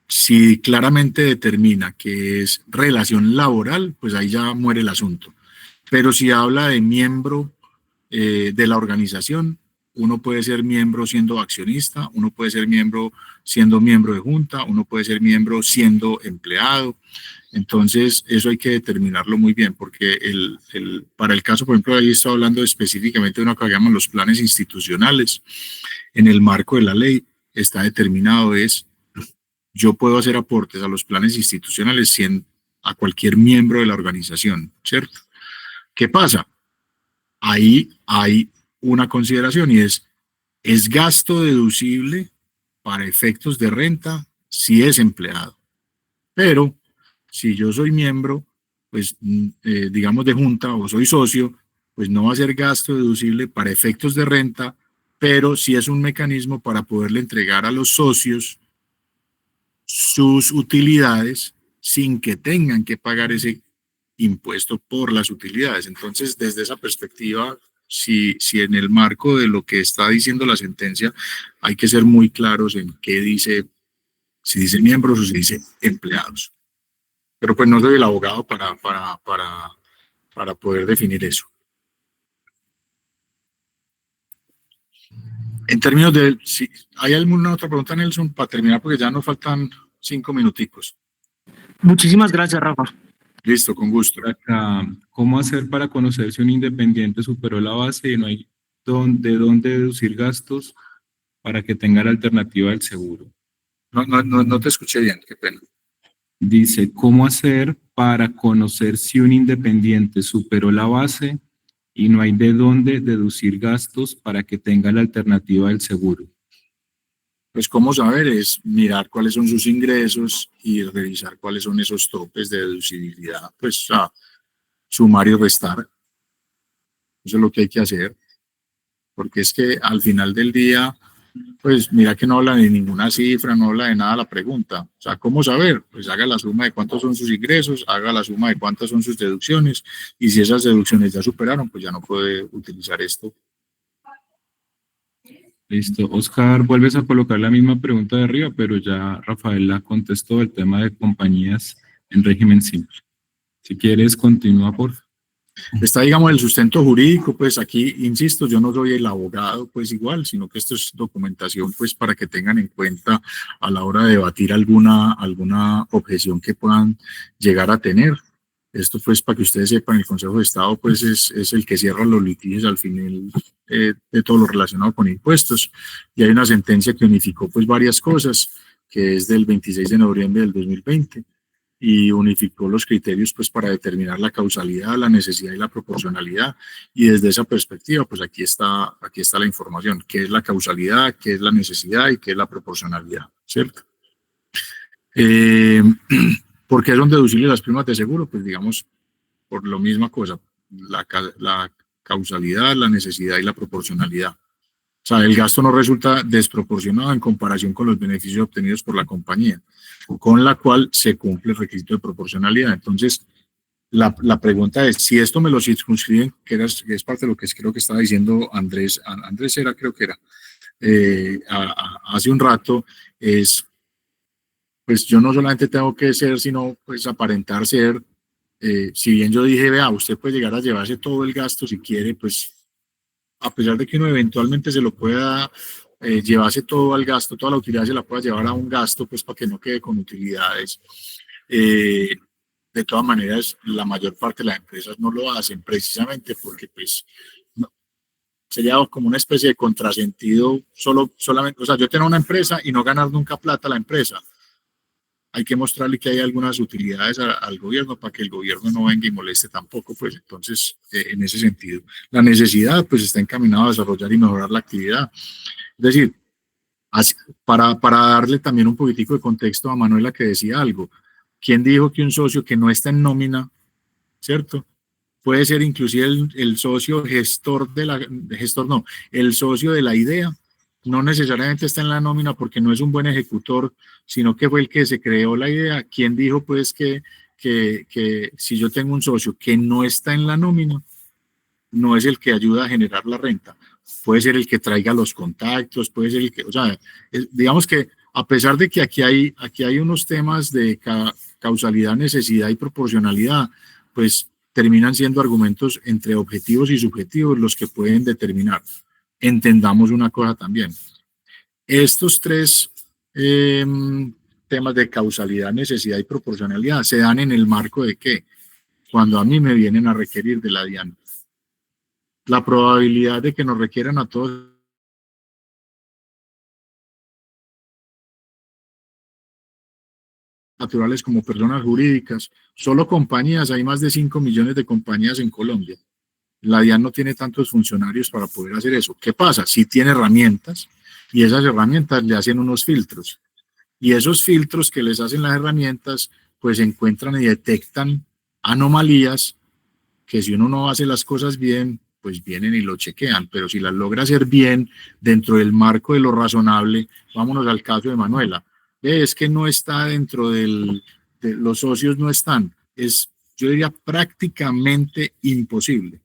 si claramente determina que es relación laboral, pues ahí ya muere el asunto. Pero si habla de miembro de la organización, uno puede ser miembro siendo accionista, uno puede ser miembro siendo miembro de junta, uno puede ser miembro siendo empleado. Entonces, eso hay que determinarlo muy bien, porque para el caso, por ejemplo, ahí estoy hablando específicamente de una que llaman los planes institucionales. En el marco de la ley está determinado yo puedo hacer aportes a los planes institucionales a cualquier miembro de la organización, ¿cierto? ¿Qué pasa? Ahí hay una consideración y es gasto deducible para efectos de renta si es empleado. Pero si yo soy miembro, pues digamos de junta o soy socio, pues no va a ser gasto deducible para efectos de renta, pero sí es un mecanismo para poderle entregar a los socios sus utilidades sin que tengan que pagar ese impuesto por las utilidades. Entonces, desde esa perspectiva, si en el marco de lo que está diciendo la sentencia, hay que ser muy claros en qué dice, si dice miembros o si dice empleados. Pero pues no soy el abogado para poder definir eso. En términos de, si hay alguna otra pregunta, Nelson, para terminar, porque ya nos faltan 5 minuticos. Muchísimas gracias, Rafa. Listo, con gusto. Acá, ¿cómo hacer para conocer si un independiente superó la base y no hay de dónde deducir gastos para que tenga la alternativa del seguro? No te escuché bien, qué pena. Dice, ¿cómo hacer para conocer si un independiente superó la base y no hay de dónde deducir gastos para que tenga la alternativa del seguro? Pues cómo saber es mirar cuáles son sus ingresos y revisar cuáles son esos topes de deducibilidad, pues a sumar y restar. Eso es lo que hay que hacer, porque es que al final del día, pues mira que no habla de ninguna cifra, no habla de nada la pregunta. O sea, ¿cómo saber? Pues haga la suma de cuántos son sus ingresos, haga la suma de cuántas son sus deducciones, y si esas deducciones ya superaron, pues ya no puede utilizar esto. Listo. Oscar, vuelves a colocar la misma pregunta de arriba, pero ya Rafael la contestó, el tema de compañías en régimen simple. Si quieres, continúa, por favor. Está, digamos, el sustento jurídico, pues aquí, insisto, yo no soy el abogado, pues igual, sino que esto es documentación, pues para que tengan en cuenta a la hora de debatir alguna objeción que puedan llegar a tener. Esto pues para que ustedes sepan, el Consejo de Estado pues es el que cierra los litigios al final de todo lo relacionado con impuestos. Y hay una sentencia que unificó pues varias cosas, que es del 26 de noviembre del 2020, y unificó los criterios pues para determinar la causalidad, la necesidad y la proporcionalidad. Y desde esa perspectiva pues aquí está la información, qué es la causalidad, qué es la necesidad y qué es la proporcionalidad, ¿cierto? ¿Por qué son deducibles las primas de seguro? Pues digamos, por la misma cosa, la causalidad, la necesidad y la proporcionalidad. O sea, el gasto no resulta desproporcionado en comparación con los beneficios obtenidos por la compañía, con la cual se cumple el requisito de proporcionalidad. Entonces, La pregunta es, si esto me lo circunscriben, que es parte de lo que creo que estaba diciendo Andrés era, creo que era, hace un rato, es, pues yo no solamente tengo que ser, sino pues aparentar ser, si bien yo dije, vea, usted puede llegar a llevarse todo el gasto si quiere, pues a pesar de que uno eventualmente se lo pueda llevarse todo al gasto, toda la utilidad se la pueda llevar a un gasto, pues para que no quede con utilidades. De todas maneras, la mayor parte de las empresas no lo hacen precisamente porque pues sería como una especie de contrasentido solamente, o sea, yo tengo una empresa y no ganar nunca plata a la empresa. Hay que mostrarle que hay algunas utilidades al gobierno para que el gobierno no venga y moleste tampoco, pues entonces, en ese sentido, la necesidad pues está encaminada a desarrollar y mejorar la actividad. Es decir, para darle también un poquitico de contexto a Manuela que decía algo, ¿quién dijo que un socio que no está en nómina, cierto? Puede ser inclusive el socio el socio de la idea, no necesariamente está en la nómina porque no es un buen ejecutor, sino que fue el que se creó la idea. ¿Quién dijo pues que si yo tengo un socio que no está en la nómina, no es el que ayuda a generar la renta? Puede ser el que traiga los contactos, puede ser el que, o sea, digamos que a pesar de que aquí hay unos temas de causalidad, necesidad y proporcionalidad, pues terminan siendo argumentos entre objetivos y subjetivos los que pueden determinar. Entendamos una cosa también. Estos tres temas de causalidad, necesidad y proporcionalidad se dan en el marco de que cuando a mí me vienen a requerir de la DIAN, la probabilidad de que nos requieran a todos naturales como personas jurídicas, solo compañías, hay más de 5 millones de compañías en Colombia. La DIAN no tiene tantos funcionarios para poder hacer eso. ¿Qué pasa? Sí tiene herramientas y esas herramientas le hacen unos filtros. Y esos filtros que les hacen las herramientas, pues encuentran y detectan anomalías que si uno no hace las cosas bien, pues vienen y lo chequean. Pero si las logra hacer bien dentro del marco de lo razonable, vámonos al caso de Manuela. Es que no está dentro de los socios, no están. Es, yo diría, prácticamente imposible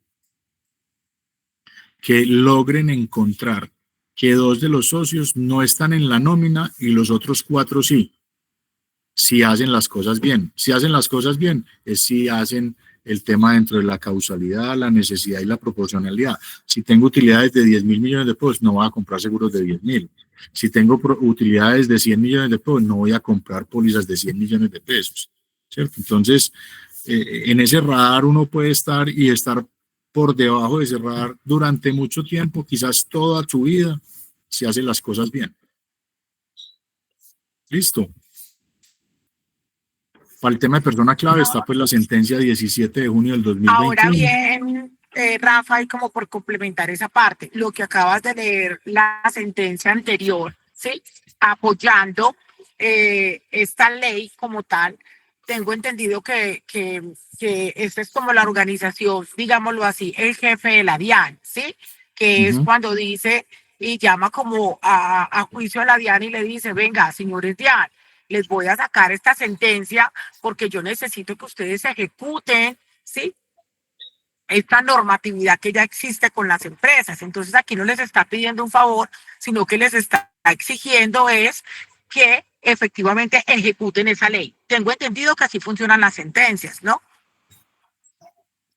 que logren encontrar que 2 de los socios no están en la nómina y los otros 4 sí, si hacen las cosas bien. Si hacen las cosas bien, es si hacen el tema dentro de la causalidad, la necesidad y la proporcionalidad. Si tengo utilidades de 10.000 millones de pesos, no voy a comprar seguros de 10.000. Si tengo utilidades de 100 millones de pesos, no voy a comprar pólizas de 100 millones de pesos, ¿cierto? Entonces, en ese radar uno puede estar y estar por debajo de ese radar durante mucho tiempo, quizás toda su vida, si hace las cosas bien. Listo. Para el tema de persona clave está pues la sentencia 17 de junio del 2021. Ahora bien, Rafa, y como por complementar esa parte, lo que acabas de leer, la sentencia anterior, ¿sí? Apoyando esta ley como tal, tengo entendido que esta es como la organización, digámoslo así, el jefe de la DIAN, ¿sí? Que es cuando dice y llama como a juicio a la DIAN y le dice, venga, señores DIAN, les voy a sacar esta sentencia porque yo necesito que ustedes ejecuten, ¿sí? Esta normatividad que ya existe con las empresas. Entonces aquí no les está pidiendo un favor, sino que les está exigiendo es que efectivamente ejecuten esa ley. Tengo entendido que así funcionan las sentencias, ¿no?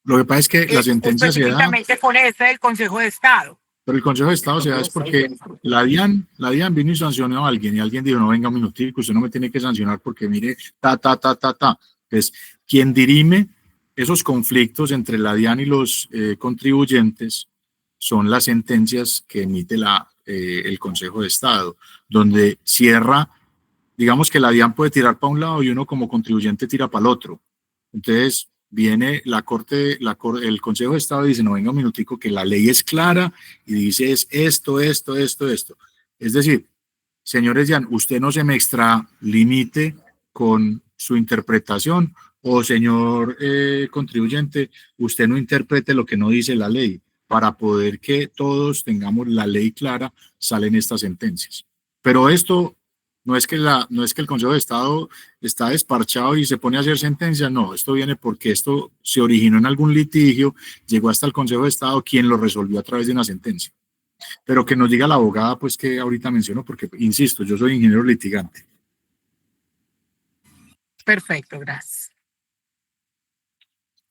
Lo que pasa es que la sentencia se da... Específicamente con este del Consejo de Estado. Pero el Consejo de Estado se da es porque la DIAN vino y sancionó a alguien y alguien dijo, no, venga un minutico, usted no me tiene que sancionar porque mire, Entonces, quien dirime esos conflictos entre la DIAN y los contribuyentes son las sentencias que emite el Consejo de Estado, donde cierra, digamos que la DIAN puede tirar para un lado y uno como contribuyente tira para el otro. Entonces, viene el Consejo de Estado y dice, no, venga un minutico, que la ley es clara y dice es esto. Es decir, señores, ya, usted no se me extralimite con su interpretación o señor contribuyente, usted no interprete lo que no dice la ley. Para poder que todos tengamos la ley clara, salen estas sentencias. Pero esto No es que el Consejo de Estado está desparchado y se pone a hacer sentencia, no, esto viene porque esto se originó en algún litigio, llegó hasta el Consejo de Estado, quien lo resolvió a través de una sentencia. Pero que nos diga la abogada, pues que ahorita menciono, porque insisto, yo soy ingeniero litigante. Perfecto, gracias.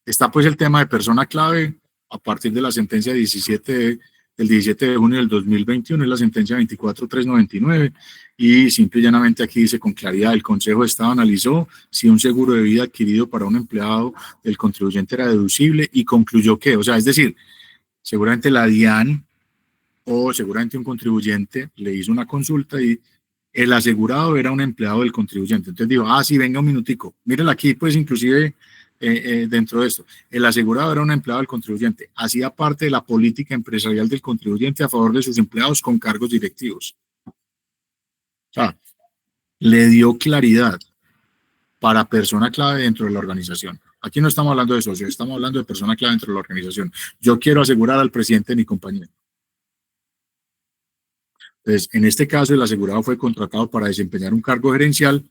Está pues el tema de persona clave a partir de la sentencia del 17 de junio del 2021, es la sentencia 24399, y simple y llanamente aquí dice con claridad: el Consejo de Estado analizó si un seguro de vida adquirido para un empleado del contribuyente era deducible y concluyó que, o sea, es decir, seguramente la DIAN o seguramente un contribuyente le hizo una consulta y el asegurado era un empleado del contribuyente. Entonces dijo, sí, venga un minutico, mírenla aquí, pues inclusive dentro de esto, el asegurado era un empleado del contribuyente, hacía parte de la política empresarial del contribuyente a favor de sus empleados con cargos directivos. O sea, le dio claridad para persona clave dentro de la organización. Aquí no estamos hablando de socio, estamos hablando de persona clave dentro de la organización. Yo quiero asegurar al presidente de mi compañía. Entonces, en este caso, el asegurado fue contratado para desempeñar un cargo gerencial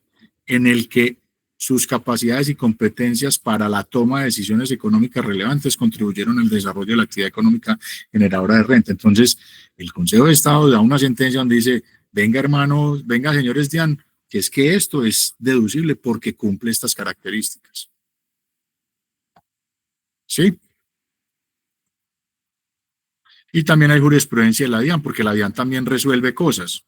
en el que sus capacidades y competencias para la toma de decisiones económicas relevantes contribuyeron al desarrollo de la actividad económica generadora de renta. Entonces, el Consejo de Estado da una sentencia donde dice, venga hermanos, venga señores DIAN, que es que esto es deducible porque cumple estas características. ¿Sí? Y también hay jurisprudencia de la DIAN, porque la DIAN también resuelve cosas.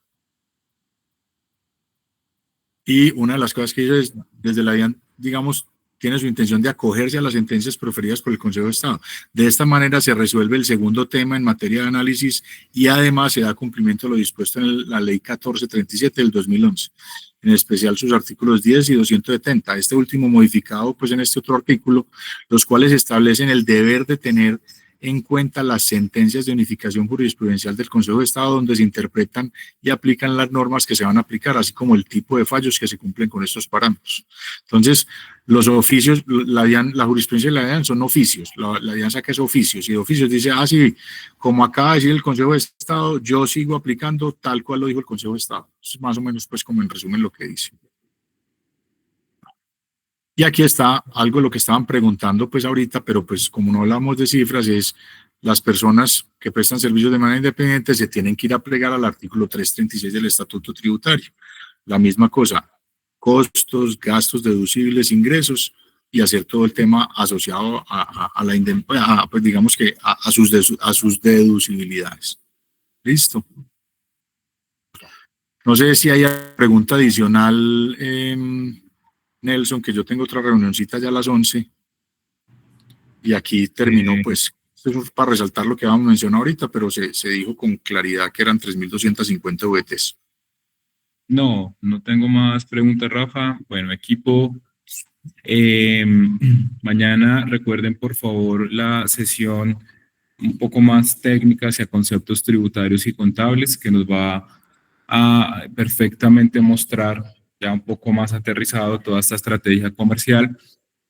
Y una de las cosas que dice es, desde la DIAN, digamos, tiene su intención de acogerse a las sentencias proferidas por el Consejo de Estado. De esta manera se resuelve el segundo tema en materia de análisis y además se da cumplimiento a lo dispuesto en la Ley 1437 del 2011, en especial sus artículos 10 y 270. Este último modificado pues en este otro artículo, los cuales establecen el deber de tener en cuenta las sentencias de unificación jurisprudencial del Consejo de Estado, donde se interpretan y aplican las normas que se van a aplicar, así como el tipo de fallos que se cumplen con estos parámetros. Entonces, los oficios, la jurisprudencia de la DIAN son oficios, la DIAN saca esos oficios, y de oficios dice, sí, como acaba de decir el Consejo de Estado, yo sigo aplicando tal cual lo dijo el Consejo de Estado. Es más o menos, pues, como en resumen lo que dice. Y aquí está algo de lo que estaban preguntando pues ahorita, pero pues como no hablamos de cifras, es las personas que prestan servicios de manera independiente se tienen que ir a plegar al artículo 336 del Estatuto Tributario. La misma cosa, costos, gastos deducibles, ingresos, y hacer todo el tema asociado pues digamos que a sus deducibilidades. ¿Listo? No sé si hay pregunta adicional, Nelson, que yo tengo otra reunioncita ya a las 11 y aquí terminó, pues, esto es para resaltar lo que habíamos mencionado ahorita, pero se dijo con claridad que eran 3.250 VTs. No tengo más preguntas, Rafa. Bueno, equipo, mañana recuerden por favor la sesión un poco más técnica hacia conceptos tributarios y contables, que nos va a perfectamente mostrar ya un poco más aterrizado toda esta estrategia comercial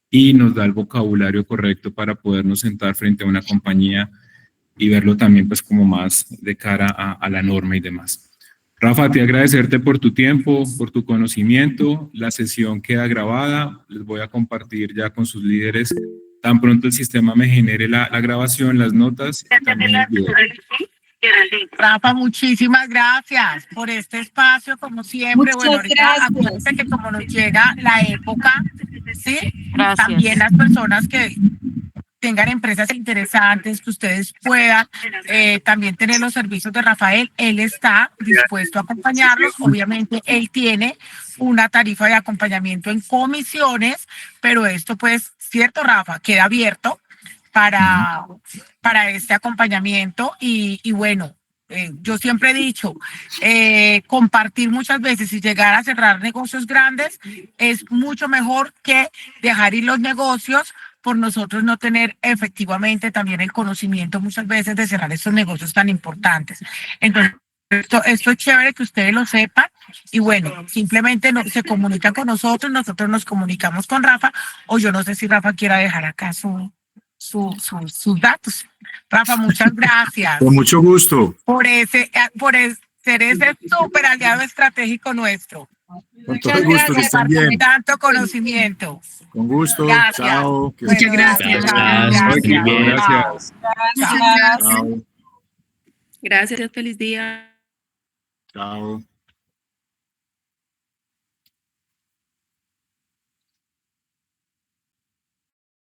y nos da el vocabulario correcto para podernos sentar frente a una compañía y verlo también pues como más de cara a la norma y demás. Rafa, te agradecerte por tu tiempo, por tu conocimiento. La sesión queda grabada, les voy a compartir ya con sus líderes tan pronto el sistema me genere la grabación, las notas. Rafa, muchísimas gracias por este espacio, como siempre. Muchas Acuérdense que como nos llega la época, ¿sí? Gracias. También las personas que tengan empresas interesantes, que ustedes puedan también tener los servicios de Rafael, él está dispuesto a acompañarlos. Obviamente, él tiene una tarifa de acompañamiento en comisiones, pero esto pues, cierto, Rafa, queda abierto para este acompañamiento y bueno, yo siempre he dicho, compartir muchas veces y llegar a cerrar negocios grandes es mucho mejor que dejar ir los negocios por nosotros no tener efectivamente también el conocimiento muchas veces de cerrar estos negocios tan importantes. Entonces, esto es chévere que ustedes lo sepan y bueno, simplemente se comunican con nosotros nos comunicamos con Rafa, o yo no sé si Rafa quiera dejar acá sus datos. Rafa, muchas gracias. Con mucho gusto. Por ser ese súper aliado estratégico nuestro. Con todo Muchas gusto, que gracias estén por bien. tanto conocimiento. Con gusto, Gracias. chao. que Muchas estén bien. gracias. Gracias. Chao. Gracias, feliz día. Chao.